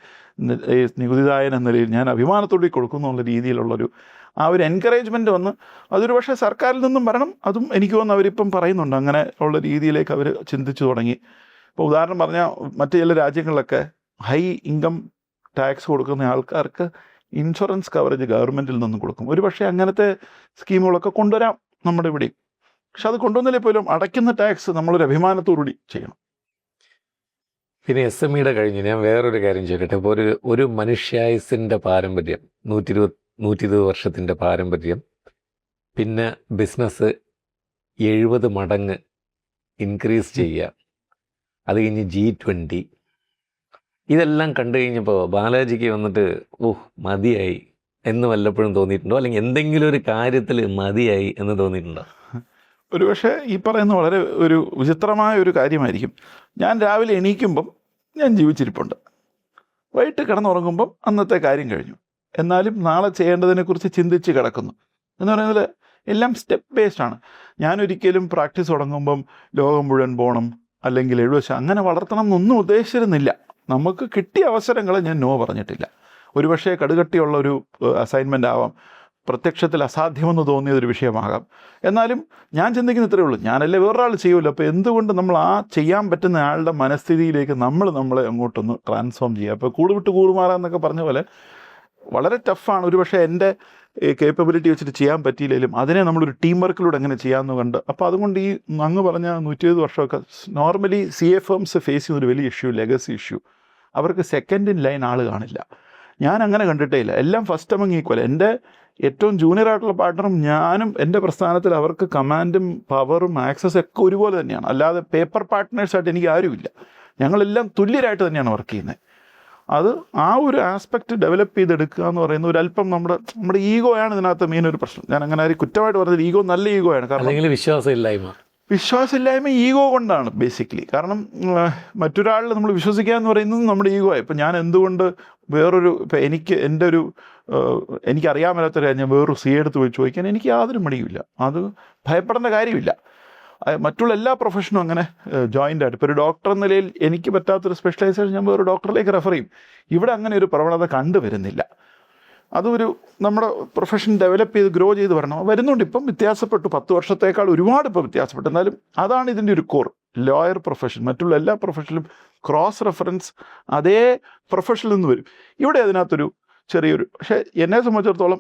നികുതിദായൻ എന്ന നിലയിൽ ഞാൻ അഭിമാനത്തോടെ കൊടുക്കുന്നു എന്നുള്ള രീതിയിലുള്ളൊരു ആ ഒരു എൻകറേജ്മെൻ്റ് വന്ന് അതൊരു പക്ഷേ സർക്കാരിൽ നിന്നും വരണം. അതും എനിക്ക് തോന്നുന്നു അവരിപ്പം പറയുന്നുണ്ട്, അങ്ങനെ ഉള്ള രീതിയിലേക്ക് അവർ ചിന്തിച്ചു തുടങ്ങി. ഇപ്പോൾ ഉദാഹരണം പറഞ്ഞാൽ മറ്റു ചില രാജ്യങ്ങളിലൊക്കെ ഹൈ ഇൻകം ടാക്സ് കൊടുക്കുന്ന ആൾക്കാർക്ക് ഇൻഷുറൻസ് കവറേജ് ഗവൺമെൻറ്റിൽ നിന്നും കൊടുക്കും. ഒരു പക്ഷേ അങ്ങനത്തെ സ്കീമുകളൊക്കെ കൊണ്ടുവരാം നമ്മുടെ ഇവിടെ. പക്ഷെ അത് കൊണ്ടുവന്നില്ലേ പോലും അടയ്ക്കുന്ന ടാക്സ് നമ്മളൊരു അഭിമാനത്തോടുകൂടി ചെയ്യണം. പിന്നെ SMEയുടെ കഴിഞ്ഞ് ഞാൻ വേറൊരു കാര്യം ചോദിക്കട്ടെ. ഇപ്പോൾ ഒരു മനുഷ്യായുസിൻ്റെ പാരമ്പര്യം, 120 വർഷത്തിൻ്റെ പാരമ്പര്യം, പിന്നെ ബിസിനസ് 70 മടങ്ങ് ഇൻക്രീസ് ചെയ്യുക, അത് കഴിഞ്ഞ് G20, ഇതെല്ലാം കണ്ടു കഴിഞ്ഞപ്പോൾ ബാലാജിക്ക് വന്നിട്ട് മതിയായി എന്ന് വല്ലപ്പോഴും തോന്നിയിട്ടുണ്ടോ? അല്ലെങ്കിൽ എന്തെങ്കിലും ഒരു കാര്യത്തിൽ മതിയായി എന്ന് തോന്നിയിട്ടുണ്ടോ? ഒരുപക്ഷെ ഈ പറയുന്ന വളരെ ഒരു വിചിത്രമായ ഒരു കാര്യമായിരിക്കും. ഞാൻ രാവിലെ എണീക്കുമ്പം ഞാൻ ജീവിച്ചിരിപ്പുണ്ട്, വൈകിട്ട് കിടന്നുറങ്ങുമ്പം അന്നത്തെ കാര്യം കഴിഞ്ഞു. എന്നാലും നാളെ ചെയ്യേണ്ടതിനെക്കുറിച്ച് ചിന്തിച്ച് കിടക്കുന്നു എന്ന് പറയുന്നത് എല്ലാം സ്റ്റെപ്പ് ബേസ്ഡ് ആണ്. ഞാനൊരിക്കലും പ്രാക്ടീസ് തുടങ്ങുമ്പം ലോകം മുഴുവൻ പോകണം അല്ലെങ്കിൽ 70 അങ്ങനെ വളർത്തണം എന്നൊന്നും ഉദ്ദേശിച്ചിരുന്നില്ല. നമുക്ക് കിട്ടിയ അവസരങ്ങൾ ഞാൻ നോ പറഞ്ഞിട്ടില്ല. ഒരുപക്ഷെ കടുകട്ടിയുള്ള ഒരു അസൈൻമെൻ്റ് ആവാം, പ്രത്യക്ഷത്തിൽ അസാധ്യമെന്ന് തോന്നിയതൊരു വിഷയമാകാം. എന്നാലും ഞാൻ ചിന്തിക്കുന്ന ഇത്രയേ ഉള്ളൂ, ഞാനല്ലേ വേറൊരാൾ ചെയ്യുമല്ലോ. അപ്പോൾ എന്തുകൊണ്ട് നമ്മൾ ആ ചെയ്യാൻ പറ്റുന്ന ആളുടെ മനസ്ഥിതിയിലേക്ക് നമ്മളെ അങ്ങോട്ടൊന്ന് ട്രാൻസ്ഫോം ചെയ്യുക. അപ്പോൾ കൂടുവിട്ട് കൂറുമാറാന്നൊക്കെ പറഞ്ഞ പോലെ വളരെ ടഫാണ്. ഒരുപക്ഷെ എൻ്റെ കേപ്പബിലിറ്റി വെച്ചിട്ട് ചെയ്യാൻ പറ്റിയില്ലെങ്കിലും അതിനെ നമ്മളൊരു ടീം വർക്കിലൂടെ എങ്ങനെ ചെയ്യാമെന്ന് കണ്ട്. അപ്പോൾ അതുകൊണ്ട് ഈ അങ്ങ് പറഞ്ഞ 120 വർഷമൊക്കെ നോർമലി CA ഫേംസ് ഫേസ് ചെയ്യുന്ന ഒരു വലിയ ഇഷ്യൂ, ലെഗസി ഇഷ്യൂ. അവർക്ക് സെക്കൻഡ് ഇൻ ലൈൻ ആൾ കാണില്ല. ഞാൻ അങ്ങനെ കണ്ടിട്ടേ ഇല്ല. എല്ലാം ഫസ്റ്റ് അമംഗ് ഈക്വൽ. എൻ്റെ ഏറ്റവും ജൂനിയറായിട്ടുള്ള പാർട്ട്ണറും ഞാനും എൻ്റെ പ്രസ്ഥാനത്തിൽ അവർക്ക് കമാൻഡും പവറും ആക്സസും ഒക്കെ ഒരുപോലെ തന്നെയാണ്. അല്ലാതെ പേപ്പർ പാർട്ട്നേഴ്സായിട്ട് എനിക്ക് ആരുമില്ല. ഞങ്ങളെല്ലാം തുല്യരായിട്ട് തന്നെയാണ് വർക്ക് ചെയ്യുന്നത്. അത് ആ ഒരു ആസ്പെക്റ്റ് ഡെവലപ്പ് ചെയ്തെടുക്കുക എന്ന് പറയുന്ന ഒരല്പം നമ്മുടെ ഈഗോയാണ് ഇതിനകത്ത് മെയിൻ ഒരു പ്രശ്നം. ഞാൻ അങ്ങനെ ആരും കുറ്റമായിട്ട് പറഞ്ഞത് ഈഗോ നല്ല ഈഗോയാണ്. കാരണം വിശ്വാസമില്ലായ്മ ഈഗോ കൊണ്ടാണ് ബേസിക്കലി. കാരണം മറ്റൊരാളിൽ നമ്മൾ വിശ്വസിക്കുക എന്ന് പറയുന്നത് നമ്മുടെ ഈഗോ ആയി. ഇപ്പം ഞാൻ എന്തുകൊണ്ട് ഇപ്പം എനിക്കറിയാൻ മേലാത്തൊരു കാര്യം ഞാൻ വേറൊരു CA എടുത്ത് പോയി ചോദിക്കാൻ എനിക്ക് യാതൊരു മടിയുമില്ല. അത് ഭയപ്പെടേണ്ട കാര്യമില്ല. മറ്റുള്ള എല്ലാ പ്രൊഫഷനും അങ്ങനെ ജോയിൻ്റ് ആയിട്ട്. ഇപ്പോൾ ഒരു ഡോക്ടർ എന്ന നിലയിൽ എനിക്ക് പറ്റാത്തൊരു സ്പെഷ്യലൈസേഷൻ ഞാൻ വേറെ ഡോക്ടറിലേക്ക് റെഫർ ചെയ്യും. ഇവിടെ അങ്ങനെ ഒരു പ്രവണത കണ്ടുവരുന്നില്ല. അതൊരു നമ്മുടെ പ്രൊഫഷൻ ഡെവലപ്പ് ചെയ്ത് ഗ്രോ ചെയ്ത് വരുന്നുണ്ട്. ഇപ്പം വ്യത്യാസപ്പെട്ടു, 10 വർഷത്തേക്കാൾ ഒരുപാട് ഇപ്പോൾ വ്യത്യാസപ്പെട്ടു. എന്നാലും അതാണ് ഇതിൻ്റെ ഒരു കോർ. ലോയർ പ്രൊഫഷൻ മറ്റുള്ള എല്ലാ പ്രൊഫഷനിലും ക്രോസ് റെഫറൻസ് അതേ പ്രൊഫഷനിൽ നിന്ന് വരും. ഇവിടെ അതിനകത്തൊരു ചെറിയൊരു, പക്ഷേ എന്നെ സംബന്ധിച്ചിടത്തോളം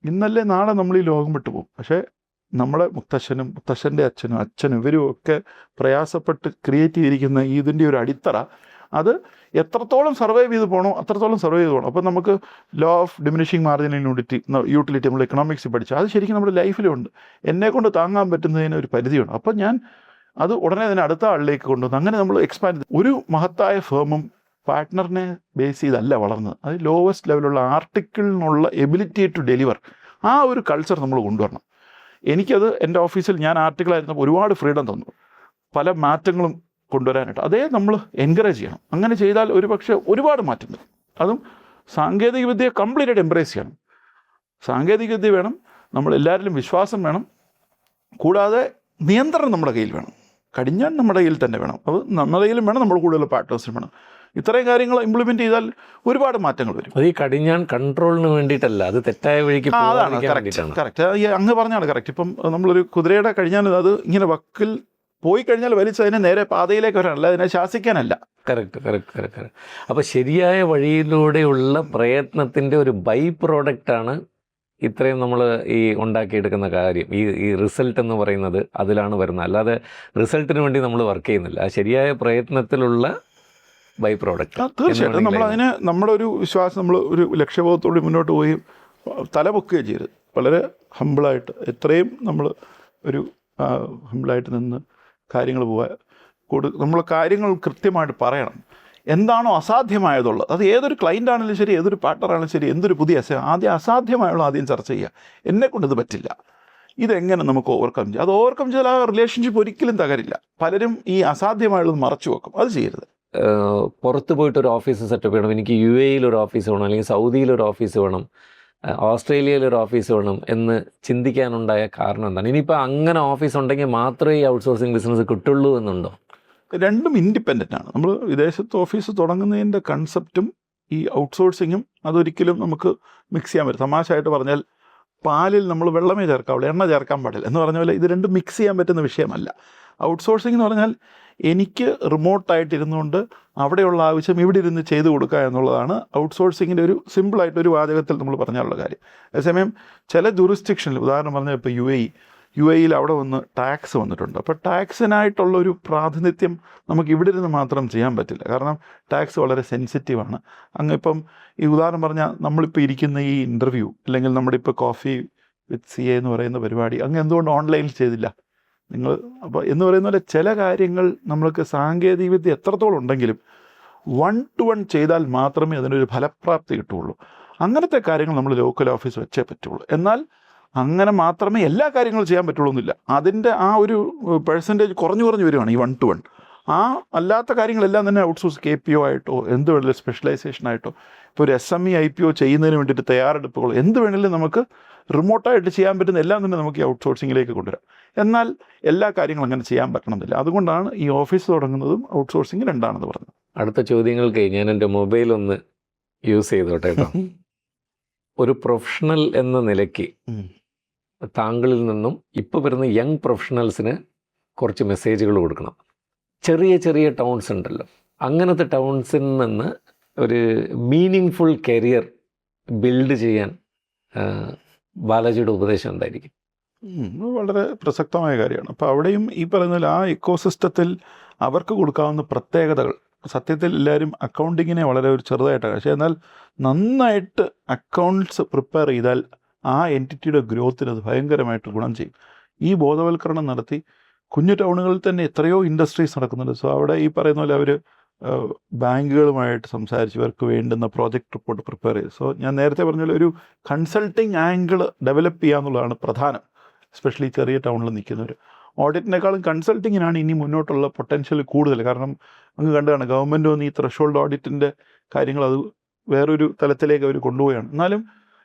ഇന്നല്ലേ നാളെ നമ്മൾ ഈ ലോകം വിട്ടു പോകും. പക്ഷേ നമ്മുടെ മുത്തശ്ശൻ്റെ അച്ഛനും ഇവരും ഒക്കെ പ്രയാസപ്പെട്ട് ക്രിയേറ്റ് ചെയ്തിരിക്കുന്ന ഇതിൻ്റെ ഒരു അടിത്തറ, അത് എത്രത്തോളം സർവൈവ് ചെയ്ത് പോകണോ അത്രത്തോളം സർവൈവ് ചെയ്ത് പോകണം. അപ്പോൾ നമുക്ക് law of diminishing marginal utility നമ്മൾ എക്കണോമിക്സ് പഠിച്ചു, അത് ശരിക്കും നമ്മുടെ ലൈഫിലുണ്ട്. എന്നെക്കൊണ്ട് താങ്ങാൻ പറ്റുന്നതിന് ഒരു പരിധിയുണ്ട്. അപ്പോൾ ഞാൻ അത് ഉടനെ തന്നെ അടുത്ത ആളിലേക്ക് കൊണ്ടുവന്നു. അങ്ങനെ നമ്മൾ എക്സ്പാൻഡ് ചെയ്തു. ഒരു മഹത്തായ ഫേമും പാർട്ട്ണറിനെ ബേസ് ചെയ്തല്ല വളർന്നത്. അത് ലോവസ്റ്റ് ലെവലുള്ള ആർട്ടിക്കിളിനുള്ള എബിലിറ്റി ടു ഡെലിവർ, ആ ഒരു കൾച്ചർ നമ്മൾ കൊണ്ടുവരണം. എനിക്കത് എൻ്റെ ഓഫീസിൽ ഞാൻ ആർട്ടിക്കിളായിരുന്നപ്പോൾ ഒരുപാട് ഫ്രീഡം തന്നു, പല മാറ്റങ്ങളും കൊണ്ടുവരാനായിട്ട്. അതേ നമ്മൾ എൻകറേജ് ചെയ്യണം. അങ്ങനെ ചെയ്താൽ ഒരുപാട് മാറ്റം വരും. അതും സാങ്കേതികവിദ്യയെ കംപ്ലീറ്റായിട്ട് എംബ്രേസ് ചെയ്യണം. സാങ്കേതികവിദ്യ വേണം, നമ്മളെല്ലാവരിലും വിശ്വാസം വേണം. കൂടാതെ നിയന്ത്രണം നമ്മുടെ കയ്യിൽ വേണം, കടിഞ്ഞാൺ നമ്മുടെ കയ്യിൽ തന്നെ വേണം, അത് നമ്മുടെ കയ്യിലും വേണം, നമ്മുടെ കൂടുതൽ പാർട്ട്നേഴ്സിനും വേണം. ഇത്രയും കാര്യങ്ങൾ ഇംപ്ലിമെൻറ്റ് ചെയ്താൽ ഒരുപാട് മാറ്റങ്ങൾ വരും. അത് ഈ കടിഞ്ഞാൺ കൺട്രോളിന് വേണ്ടിയിട്ടല്ല, അത് തെറ്റായ വഴിക്ക് അതാണ് പോകാതിരിക്കാൻ കറക്റ്റ് വേണ്ടിയിട്ടാണ്. കറക്റ്റ്. ഈ അങ്ങ് പറഞ്ഞാണ് കറക്റ്റ്. ഇപ്പം നമ്മളൊരു കുതിരയുടെ കടിഞ്ഞാൻ അത് ഇങ്ങനെ വക്കിൽ പോയി കഴിഞ്ഞാൽ വലിച്ച് അതിനെ നേരെ പാതയിലേക്ക് വരാനല്ല, അതിനെ ശാസിക്കാനല്ല. കറക്റ്റ്. അപ്പോൾ ശരിയായ വഴിയിലൂടെയുള്ള പ്രയത്നത്തിൻ്റെ ഒരു ബൈ പ്രോഡക്റ്റാണ് ഇത്രയും നമ്മൾ ഈ ഉണ്ടാക്കിയെടുക്കുന്ന കാര്യം. ഈ റിസൾട്ട് എന്ന് പറയുന്നത് അതിലാണ് വരുന്നത്. അല്ലാതെ റിസൾട്ടിന് വേണ്ടി നമ്മൾ വർക്ക് ചെയ്യുന്നില്ല, ആ ശരിയായ പ്രയത്നത്തിലുള്ള ബൈ പ്രോഡക്റ്റ്. തീർച്ചയായിട്ടും നമ്മൾ അതിന് നമ്മുടെ ഒരു വിശ്വാസം, നമ്മൾ ഒരു ലക്ഷ്യബോധത്തോടെ മുന്നോട്ട് പോയി തല പൊക്കുകയും ചെയ്യരുത്. വളരെ ഹമ്പിളായിട്ട്, എത്രയും നമ്മൾ ഒരു ഹമ്പിളായിട്ട് നിന്ന് കാര്യങ്ങൾ നമ്മൾ കാര്യങ്ങൾ കൃത്യമായിട്ട് പറയണം. എന്താണോ അസാധ്യമായതുള്ളത്, അത് ഏതൊരു ക്ലയൻ്റ് ആണെങ്കിലും ശരി, ഏതൊരു പാർട്ട്ണർ ആണെങ്കിലും ശരി, എന്തൊരു പുതിയ ആദ്യം അസാധ്യമായുള്ള ആദ്യം ചർച്ച ചെയ്യുക. എന്നെക്കൊണ്ട് ഇത് പറ്റില്ല, ഇതെങ്ങനെ നമുക്ക് ഓവർകം ചെയ്യാം. അത് ഓവർകം ചെയ്താൽ ആ റിലേഷൻഷിപ്പ് ഒരിക്കലും തകരില്ല. പലരും ഈ അസാധ്യമായുള്ളത് മറച്ചു വെക്കും, അത് ചെയ്യരുത്. പുറത്ത് പോയിട്ടൊരു ഓഫീസ് സെറ്റപ്പ് ചെയ്യണം, എനിക്ക് UAE ഒരു ഓഫീസ് വേണം, അല്ലെങ്കിൽ സൗദിയിലൊരു ഓഫീസ് വേണം, ഓസ്ട്രേലിയയിലൊരു ഓഫീസ് വേണം എന്ന് ചിന്തിക്കാനുണ്ടായ കാരണം എന്താണ്? ഇനിയിപ്പോൾ അങ്ങനെ ഓഫീസ് ഉണ്ടെങ്കിൽ മാത്രമേ ഈ ഔട്ട്സോഴ്സിങ് ബിസിനസ് കിട്ടുള്ളൂ എന്നുണ്ടോ? രണ്ടും ഇൻഡിപെൻഡൻ്റ് ആണ്. നമ്മൾ വിദേശത്ത് ഓഫീസ് തുടങ്ങുന്നതിൻ്റെ കൺസെപ്റ്റും ഈ ഔട്ട്സോഴ്സിങ്ങും അതൊരിക്കലും നമുക്ക് മിക്സ് ചെയ്യാൻ പറ്റും. തമാശയായിട്ട് പറഞ്ഞാൽ പാലിൽ നമ്മൾ വെള്ളമേ ചേർക്കാവുള്ളൂ, എണ്ണ ചേർക്കാൻ പാടില്ല എന്ന് പറഞ്ഞ പോലെ ഇത് രണ്ടും മിക്സ് ചെയ്യാൻ പറ്റുന്ന വിഷയമല്ല. ഔട്ട്സോഴ്സിംഗ് എന്ന് പറഞ്ഞാൽ എനിക്ക് റിമോട്ടായിട്ട് ഇരുന്നുകൊണ്ട് അവിടെയുള്ള ആവശ്യം ഇവിടെ ഇരുന്ന് ചെയ്തു കൊടുക്കുക എന്നുള്ളതാണ് ഔട്ട്സോഴ്സിങ്ങിൻ്റെ ഒരു സിമ്പിളായിട്ടൊരു വാചകത്തിൽ നമ്മൾ പറഞ്ഞാലുള്ള കാര്യം. അതേസമയം ചില ജൂറിസ്ഡിക്ഷനിൽ, ഉദാഹരണം പറഞ്ഞാൽ ഇപ്പോൾ UAE അവിടെ വന്ന് ടാക്സ് വന്നിട്ടുണ്ട്. അപ്പോൾ ടാക്സിനായിട്ടുള്ളൊരു പ്രാതിനിധ്യം നമുക്ക് ഇവിടെ ഇരുന്ന് മാത്രം ചെയ്യാൻ പറ്റില്ല, കാരണം ടാക്സ് വളരെ സെൻസിറ്റീവാണ്. അങ്ങ് ഇപ്പം ഈ ഉദാഹരണം പറഞ്ഞാൽ നമ്മളിപ്പോൾ ഇരിക്കുന്ന ഈ ഇൻ്റർവ്യൂ, അല്ലെങ്കിൽ നമ്മുടെ ഇപ്പോൾ കോഫി വിത്ത് CA എന്ന് പറയുന്ന പരിപാടി അങ്ങ് എന്തുകൊണ്ട് ഓൺലൈനിൽ ചെയ്തില്ല നിങ്ങൾ? അപ്പോൾ എന്ന് പറയുന്ന പോലെ ചില കാര്യങ്ങൾ നമ്മൾക്ക് സാങ്കേതികവിദ്യ എത്രത്തോളം ഉണ്ടെങ്കിലും 1-to-1 ചെയ്താൽ മാത്രമേ അതിനൊരു ഫലപ്രാപ്തി കിട്ടുകയുള്ളൂ. അങ്ങനത്തെ കാര്യങ്ങൾ നമ്മൾ ലോക്കൽ ഓഫീസ് വെച്ചേ പറ്റുള്ളൂ. എന്നാൽ അങ്ങനെ മാത്രമേ എല്ലാ കാര്യങ്ങളും ചെയ്യാൻ പറ്റുള്ളൂ എന്നില്ല. അതിൻ്റെ ആ ഒരു പെർസെൻറ്റേജ് കുറഞ്ഞു വരുവാണ് ഈ 1-to-1. ആ അല്ലാത്ത കാര്യങ്ങളെല്ലാം തന്നെ ഔട്ട്സോഴ്സ് KPO ആയിട്ടോ എന്ത് വേണമെങ്കിലും സ്പെഷ്യലൈസേഷനായിട്ടോ, ഇപ്പോൾ ഒരു SME IPO ചെയ്യുന്നതിന് വേണ്ടിയിട്ട് തയ്യാറെടുപ്പുകൾ എന്ത് വേണമെങ്കിലും നമുക്ക് റിമോട്ടായിട്ട് ചെയ്യാൻ പറ്റുന്ന എല്ലാം തന്നെ നമുക്ക് ഈ ഔട്ട്സോഴ്സിങ്ങിലേക്ക് കൊണ്ടുവരാം. എന്നാൽ എല്ലാ കാര്യങ്ങളും അങ്ങനെ ചെയ്യാൻ പറ്റണമെന്നില്ല. അതുകൊണ്ടാണ് ഈ ഓഫീസ് തുടങ്ങുന്നതും ഔട്ട്സോഴ്സിങ് രണ്ടാണെന്ന് പറഞ്ഞത്. അടുത്ത ചോദ്യങ്ങൾക്ക് ഞാൻ എൻ്റെ മൊബൈൽ ഒന്ന് യൂസ് ചെയ്തോട്ടെ കേട്ടോ. ഒരു പ്രൊഫഷണൽ എന്ന നിലയ്ക്ക് താങ്കളിൽ നിന്നും ഇപ്പോൾ വരുന്ന യങ് പ്രൊഫഷണൽസിന് കുറച്ച് മെസ്സേജുകൾ കൊടുക്കണം. ചെറിയ ടൗൺസ് ഉണ്ടല്ലോ, അങ്ങനത്തെ ടൗൺസിൽ നിന്ന് ഒരു മീനിങ് ഫുൾ കരിയർ ബിൽഡ് ചെയ്യാൻ ബാലാജിയുടെ ഉപദേശം എന്തായിരിക്കും? വളരെ പ്രസക്തമായ കാര്യമാണ്. അപ്പോൾ അവിടെയും ഈ പറയുന്ന ആ ഇക്കോസിസ്റ്റത്തിൽ അവർക്ക് കൊടുക്കാവുന്ന പ്രത്യേകതകൾ, സത്യത്തിൽ എല്ലാവരും അക്കൗണ്ടിങ്ങിനെ വളരെ ഒരു ചെറുതായിട്ടാണ്, പക്ഷേ എന്നാൽ നന്നായിട്ട് അക്കൗണ്ട്സ് പ്രിപ്പയർ ചെയ്താൽ ആ എൻറ്റിറ്റിയുടെ ഗ്രോത്തിന് അത് ഭയങ്കരമായിട്ട് ഗുണം ചെയ്യും. ഈ ബോധവൽക്കരണം നടത്തി കുഞ്ഞു ടൗണുകളിൽ തന്നെ എത്രയോ ഇൻഡസ്ട്രീസ് നടക്കുന്നുണ്ട്. സോ അവിടെ ഈ പറയുന്ന പോലെ അവർ ബാങ്കുകളുമായിട്ട് സംസാരിച്ച് ഇവർക്ക് വേണ്ടുന്ന പ്രോജക്റ്റ് റിപ്പോർട്ട് പ്രിപ്പയർ ചെയ്ത്, സോ ഞാൻ നേരത്തെ പറഞ്ഞ പോലെ ഒരു കൺസൾട്ടിങ് ആംഗിൾ ഡെവലപ്പ് ചെയ്യുക എന്നുള്ളതാണ് പ്രധാനം. എസ്പെഷ്യലി ചെറിയ ടൗണിൽ നിൽക്കുന്നവർ ഓഡിറ്റിനേക്കാളും കൺസൾട്ടിങ്ങിനാണ് ഇനി മുന്നോട്ടുള്ള പൊട്ടൻഷ്യൽ കൂടുതൽ. കാരണം നമുക്ക് കണ്ടാണ് ഗവൺമെൻറ് വന്ന് ഈ ത്രഷോൾഡ് ഓഡിറ്റിൻ്റെ കാര്യങ്ങൾ അത് വേറൊരു തലത്തിലേക്ക് അവർ കൊണ്ടുപോവുകയാണ്. എന്നാലും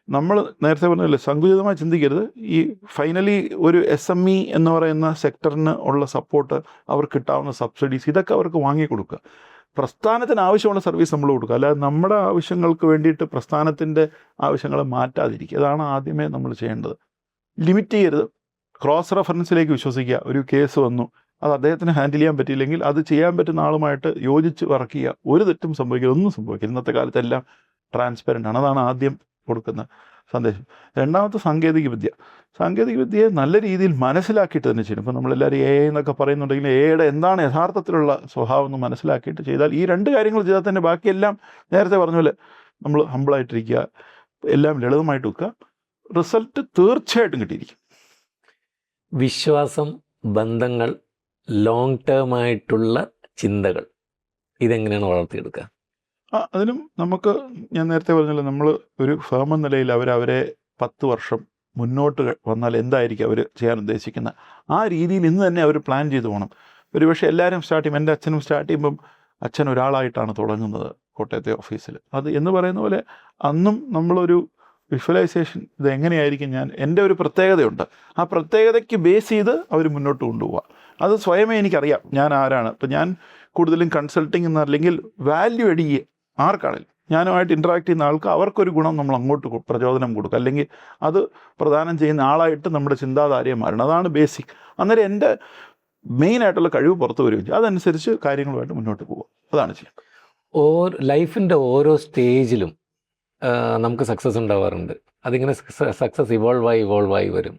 നമ്മൾ നേരത്തെ പറഞ്ഞല്ലേ, സങ്കുചിതമായി ചിന്തിക്കരുത്. ഈ ഫൈനലി ഒരു SME എന്ന് പറയുന്ന സെക്ടറിന് ഉള്ള സപ്പോർട്ട്, അവർക്ക് കിട്ടാവുന്ന സബ്സിഡീസ്, ഇതൊക്കെ അവർക്ക് വാങ്ങിക്കൊടുക്കുക. പ്രസ്ഥാനത്തിന് ആവശ്യമുള്ള സർവീസ് നമ്മൾ കൊടുക്കുക, അല്ലാതെ നമ്മുടെ ആവശ്യങ്ങൾക്ക് വേണ്ടിയിട്ട് പ്രസ്ഥാനത്തിൻ്റെ ആവശ്യങ്ങളെ മാറ്റാതിരിക്കുക. അതാണ് ആദ്യമേ നമ്മൾ ചെയ്യേണ്ടത്. ലിമിറ്റ് ചെയ്യരുത്. ക്രോസ് റെഫറൻസിലേക്ക് വിശ്വസിക്കുക. ഒരു കേസ് വന്നു, അത് അദ്ദേഹത്തിന് ഹാൻഡിൽ ചെയ്യാൻ പറ്റിയില്ലെങ്കിൽ അത് ചെയ്യാൻ പറ്റുന്ന ആളുമായിട്ട് യോജിച്ച് വർക്ക് ചെയ്യുക. ഒരു തെറ്റും സംഭവിക്കില്ല, ഒന്നും സംഭവിക്കില്ല. ഇന്നത്തെ കാലത്തെല്ലാം ട്രാൻസ്പെറൻ്റ് ആണ്. അതാണ് ആദ്യം കൊടുക്കുന്ന സന്ദേശം. രണ്ടാമത്തെ സാങ്കേതികവിദ്യയെ നല്ല രീതിയിൽ മനസ്സിലാക്കിയിട്ട് തന്നെ ചെയ്യണം. ഇപ്പോൾ നമ്മളെല്ലാവരും AI എന്നൊക്കെ പറയുന്നുണ്ടെങ്കിൽ AIയുടെ എന്താണ് യഥാർത്ഥത്തിലുള്ള സ്വഭാവം എന്ന് മനസ്സിലാക്കിയിട്ട് ചെയ്താൽ, ഈ രണ്ട് കാര്യങ്ങൾ ചെയ്താൽ തന്നെ ബാക്കിയെല്ലാം നേരത്തെ പറഞ്ഞ പോലെ നമ്മൾ ഹമ്പിളായിട്ടിരിക്കുക, എല്ലാം ലളിതമായിട്ട് വെക്കുക, റിസൾട്ട് തീർച്ചയായിട്ടും കിട്ടിയിരിക്കും. വിശ്വാസം, ബന്ധങ്ങൾ, ലോങ് ടേം ആയിട്ടുള്ള ചിന്തകൾ, ഇതെങ്ങനെയാണ് വളർത്തിയെടുക്കുക? അതിനും നമുക്ക്, ഞാൻ നേരത്തെ പറഞ്ഞല്ലോ, നമ്മൾ ഒരു ഫേം എന്ന നിലയിൽ അവരെ 10 വർഷം മുന്നോട്ട് വന്നാൽ എന്തായിരിക്കും അവർ ചെയ്യാൻ ഉദ്ദേശിക്കുന്നത്, ആ രീതിയിൽ ഇന്ന് തന്നെ അവർ പ്ലാൻ ചെയ്ത് പോകണം. ഒരുപക്ഷെ എല്ലാവരും സ്റ്റാർട്ട് ചെയ്യും. എൻ്റെ അച്ഛനും സ്റ്റാർട്ട് ചെയ്യുമ്പം അച്ഛൻ ഒരാളായിട്ടാണ് തുടങ്ങുന്നത് കോട്ടയത്തെ ഓഫീസിൽ. അത് എന്ന് പറയുന്ന പോലെ അന്നും നമ്മളൊരു വിഷ്വലൈസേഷൻ ഇത് എങ്ങനെയായിരിക്കും എൻ്റെ ഒരു പ്രത്യേകതയുണ്ട്, ആ പ്രത്യേകതയ്ക്ക് ബേസ് ചെയ്ത് അവർ മുന്നോട്ട് കൊണ്ടുപോവുക. അത് സ്വയമേ എനിക്കറിയാം ഞാൻ ആരാണ്. ഇപ്പം ഞാൻ കൂടുതലും കൺസൾട്ടിങ് എന്നല്ലെങ്കിൽ വാല്യൂ എഡ് ചെയ്യുക ആർക്കാണെങ്കിലും ഞാനുമായിട്ട് ഇൻട്രാക്ട് ചെയ്യുന്ന ആൾക്ക് അവർക്കൊരു ഗുണം നമ്മൾ അങ്ങോട്ട് പ്രചോദനം കൊടുക്കുക, അല്ലെങ്കിൽ അത് പ്രദാനം ചെയ്യുന്ന ആളായിട്ട് നമ്മുടെ ചിന്താധാരയെ മാറണം. അതാണ് ബേസിക്. അന്നേരം എൻ്റെ മെയിനായിട്ടുള്ള കഴിവ് പുറത്ത് വരികയും ചെയ്യും. അതനുസരിച്ച് കാര്യങ്ങളുമായിട്ട് മുന്നോട്ട് പോകുക. അതാണ് ചെയ്യുന്നത്. ലൈഫിൻ്റെ ഓരോ സ്റ്റേജിലും നമുക്ക് സക്സസ് ഉണ്ടാവാറുണ്ട്. അതിങ്ങനെ സക്സസ് ഇവോൾവ് ആയി വരും.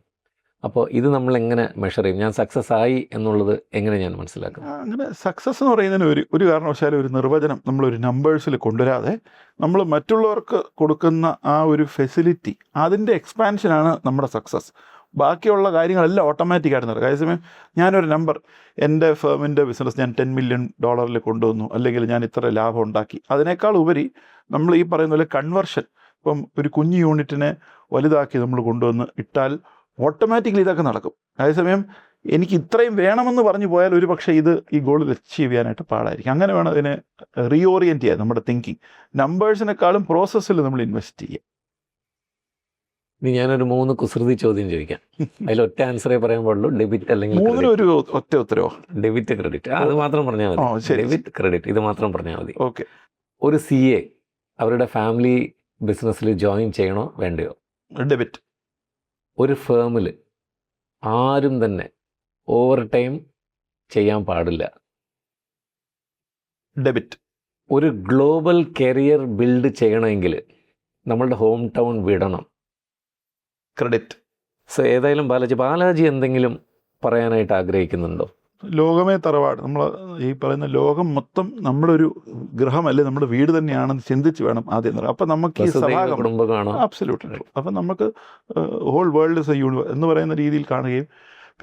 അപ്പോൾ ഇത് നമ്മൾ എങ്ങനെ മെഷർ ചെയ്യും? ഞാൻ സക്സസ് ആയി എന്നുള്ളത് എങ്ങനെ ഞാൻ മനസ്സിലാക്കും? അങ്ങനെ സക്സസ് എന്ന് പറയുന്നതിന് ഒരു കാരണവശാലും ഒരു നിർവചനം നമ്മളൊരു നമ്പേഴ്സിൽ കൊണ്ടുവരാതെ നമ്മൾ മറ്റുള്ളവർക്ക് കൊടുക്കുന്ന ആ ഒരു ഫെസിലിറ്റി, അതിൻ്റെ എക്സ്പാൻഷനാണ് നമ്മുടെ സക്സസ്. ബാക്കിയുള്ള കാര്യങ്ങളെല്ലാം ഓട്ടോമാറ്റിക്കായിട്ട് നടക്കും. അതേസമയം ഞാനൊരു നമ്പർ, എൻ്റെ ഫേമിൻ്റെ ബിസിനസ് ഞാൻ $10 million കൊണ്ടുവന്നു, അല്ലെങ്കിൽ ഞാൻ ഇത്ര ലാഭം ഉണ്ടാക്കി, അതിനേക്കാൾ ഉപരി നമ്മൾ ഈ പറയുന്ന പോലെ കൺവെർഷൻ, ഇപ്പം ഒരു കുഞ്ഞു യൂണിറ്റിനെ വലുതാക്കി നമ്മൾ കൊണ്ടുവന്ന് ഇട്ടാൽ ഓട്ടോമാറ്റിക്കലി ഇതൊക്കെ നടക്കും. അതേസമയം എനിക്ക് ഇത്രയും വേണമെന്ന് പറഞ്ഞു പോയാൽ ഒരു പക്ഷേ ഈ ഗോൾ അച്ചീവ് ചെയ്യാനായിട്ട് പാടായിരിക്കും. അങ്ങനെ വേണം അതിനെ റീഓറിയൻറ്റ് ചെയ്യാൻ നമ്മുടെ തിങ്കിങ്. നമ്പേഴ്സിനെക്കാളും പ്രോസസ്സിൽ നമ്മൾ ഇൻവെസ്റ്റ് ചെയ്യുക. ഇനി ഞാനൊരു 3 കുസൃതി ചോദ്യം ചോദിക്കാം. അതിൽ ഒറ്റ ആൻസറേ പറയാൻ പാടുള്ളൂ. ഡെബിറ്റ് അല്ലെങ്കിൽ ഒരു ഒറ്റ ഉത്തരവോ? ഡെബിറ്റ് ക്രെഡിറ്റ്, അത് മാത്രം പറഞ്ഞാൽ മതി. ഡെബിറ്റ് ക്രെഡിറ്റ് ഇത് മാത്രം പറഞ്ഞാൽ മതി. ഓക്കെ. ഒരു CA അവരുടെ ഫാമിലി ബിസിനസ്സിൽ ജോയിൻ ചെയ്യണോ വേണ്ടയോ? ഡെബിറ്റ്. ഒരു ഫേമിൽ ആരും തന്നെ ഓവർ ടൈം ചെയ്യാൻ പാടില്ല. ഡെബിറ്റ്. ഒരു ഗ്ലോബൽ കരിയർ ബിൽഡ് ചെയ്യണമെങ്കിൽ നമ്മളുടെ ഹോം ടൗൺ വിടണം. ക്രെഡിറ്റ്. സോ ഏതായാലും ബാലാജി എന്തെങ്കിലും പറയാനായിട്ട് ആഗ്രഹിക്കുന്നുണ്ടോ? ലോകമേ തറവാട്. നമ്മൾ ഈ പറയുന്ന ലോകം മൊത്തം നമ്മുടെ ഒരു ഗൃഹമല്ലേ, നമ്മുടെ വീട് തന്നെയാണെന്ന് ചിന്തിച്ച് വേണം ആദ്യം പറയാം. അപ്പം നമുക്ക് ഈ കുടുംബം അബ്സല്യൂട്ട്ലി. അപ്പം നമുക്ക് whole world is a universe എന്ന് പറയുന്ന രീതിയിൽ കാണുകയും,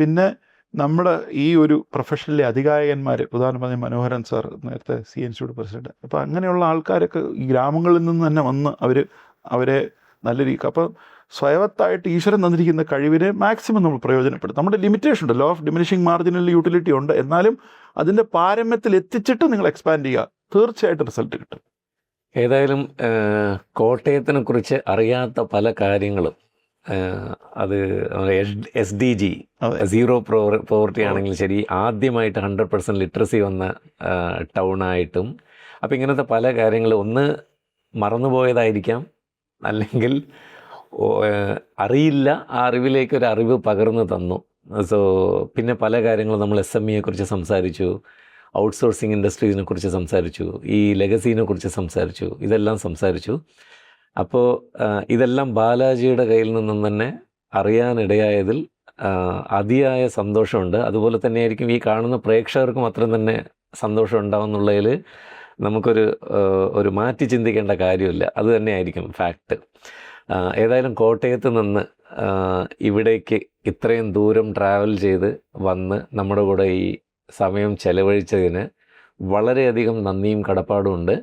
പിന്നെ നമ്മുടെ ഈ ഒരു പ്രൊഫഷനിലെ അധികായകന്മാർ, ഉദാഹരണം മനോഹരൻ സാർ, നേരത്തെ CA ഇൻസ്റ്റിറ്റ്യൂട്ട് പ്രസിഡന്റ്, അപ്പോൾ അങ്ങനെയുള്ള ആൾക്കാരൊക്കെ ഈ ഗ്രാമങ്ങളിൽ നിന്ന് തന്നെ വന്ന് അവരെ നല്ല രീതി, അപ്പം സ്വയവത്തായിട്ട് ഈശ്വരൻ തന്നിരിക്കുന്ന കഴിവിനെ മാക്സിമം നമ്മൾ പ്രയോജനപ്പെടുത്തും. നമ്മുടെ ലിമിറ്റേഷൻ ഉണ്ട്, law of diminishing marginal utility ഉണ്ട്. എന്നാലും അതിൻ്റെ പാരമ്യത്തിൽ എത്തിച്ചിട്ട് നിങ്ങൾ എക്സ്പാൻഡ് ചെയ്യുക, തീർച്ചയായിട്ടും റിസൾട്ട് കിട്ടും. ഏതായാലും കോട്ടയത്തിനെ കുറിച്ച് അറിയാത്ത പല കാര്യങ്ങളും, അത് SDG സീറോ പോവർട്ടി ആണെങ്കിലും ശരി, ആദ്യമായിട്ട് 100% ലിറ്ററസി വന്ന ടൗണായിട്ടും, അപ്പം ഇങ്ങനത്തെ പല കാര്യങ്ങളും ഒന്ന് മറന്നുപോയതായിരിക്കാം, അല്ലെങ്കിൽ അറിയില്ല, ആ അറിവിലേക്ക് ഒരു അറിവ് പകർന്നു തന്നു. സോ പിന്നെ പല കാര്യങ്ങളും നമ്മൾ SME കുറിച്ച് സംസാരിച്ചു, ഔട്ട്സോഴ്സിങ് ഇൻഡസ്ട്രീസിനെ കുറിച്ച് സംസാരിച്ചു, ഈ ലെഗസീനെ കുറിച്ച് സംസാരിച്ചു, ഇതെല്ലാം സംസാരിച്ചു. അപ്പോൾ ഇതെല്ലാം ബാലാജിയുടെ കയ്യിൽ നിന്നും തന്നെ അറിയാനിടയായതിൽ അതിയായ സന്തോഷമുണ്ട്. അതുപോലെ തന്നെയായിരിക്കും ഈ കാണുന്ന പ്രേക്ഷകർക്കും അത്രയും തന്നെ സന്തോഷം ഉണ്ടാവുന്നുള്ളതിൽ നമുക്കൊരു മാറ്റി ചിന്തിക്കേണ്ട കാര്യമില്ല. അത് തന്നെയായിരിക്കും ഫാക്റ്റ്. ഏതായാലും കോട്ടയത്ത് നിന്ന് ഇവിടേക്ക് ഇത്രയും ദൂരം ട്രാവൽ ചെയ്ത് വന്ന് നമ്മുടെ കൂടെ ഈ സമയം ചെലവഴിച്ചതിന് വളരെയധികം നന്ദിയും കടപ്പാടും ഉണ്ട്.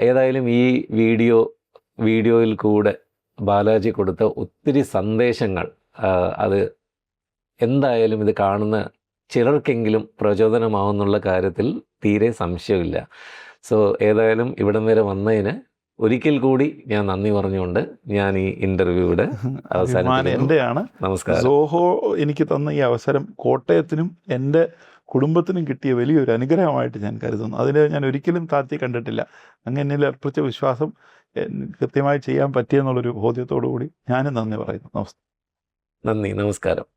ഏതായാലും ഈ വീഡിയോയിൽ കൂടെ ബാലാജി കൊടുത്ത ഒത്തിരി സന്ദേശങ്ങൾ, അത് എന്തായാലും ഇത് കാണുന്ന ചിലർക്കെങ്കിലും പ്രചോദനമാവുന്നുള്ള കാര്യത്തിൽ തീരെ സംശയമില്ല. സോ ഏതായാലും ഇവിടം വരെ വന്നതിന് ഒരിക്കൽ കൂടി ഞാൻ നന്ദി പറഞ്ഞുകൊണ്ട് ഞാൻ ഈ ഇൻ്റർവ്യൂവിടെ എൻ്റെയാണ്. നമസ്കാരം. സോഹോ എനിക്ക് തന്ന ഈ അവസരം കോട്ടയത്തിനും എൻ്റെ കുടുംബത്തിനും കിട്ടിയ വലിയൊരു അനുഗ്രഹമായിട്ട് ഞാൻ കരുതുന്നു. അതിന് ഞാൻ ഒരിക്കലും താഴ്ത്തി കണ്ടിട്ടില്ല. അങ്ങ് എന്നിൽ അർപ്പിച്ച വിശ്വാസം കൃത്യമായി ചെയ്യാൻ പറ്റിയെന്നുള്ളൊരു ബോധ്യത്തോടു കൂടി ഞാനും നന്ദി പറയുന്നു. നന്ദി, നമസ്കാരം.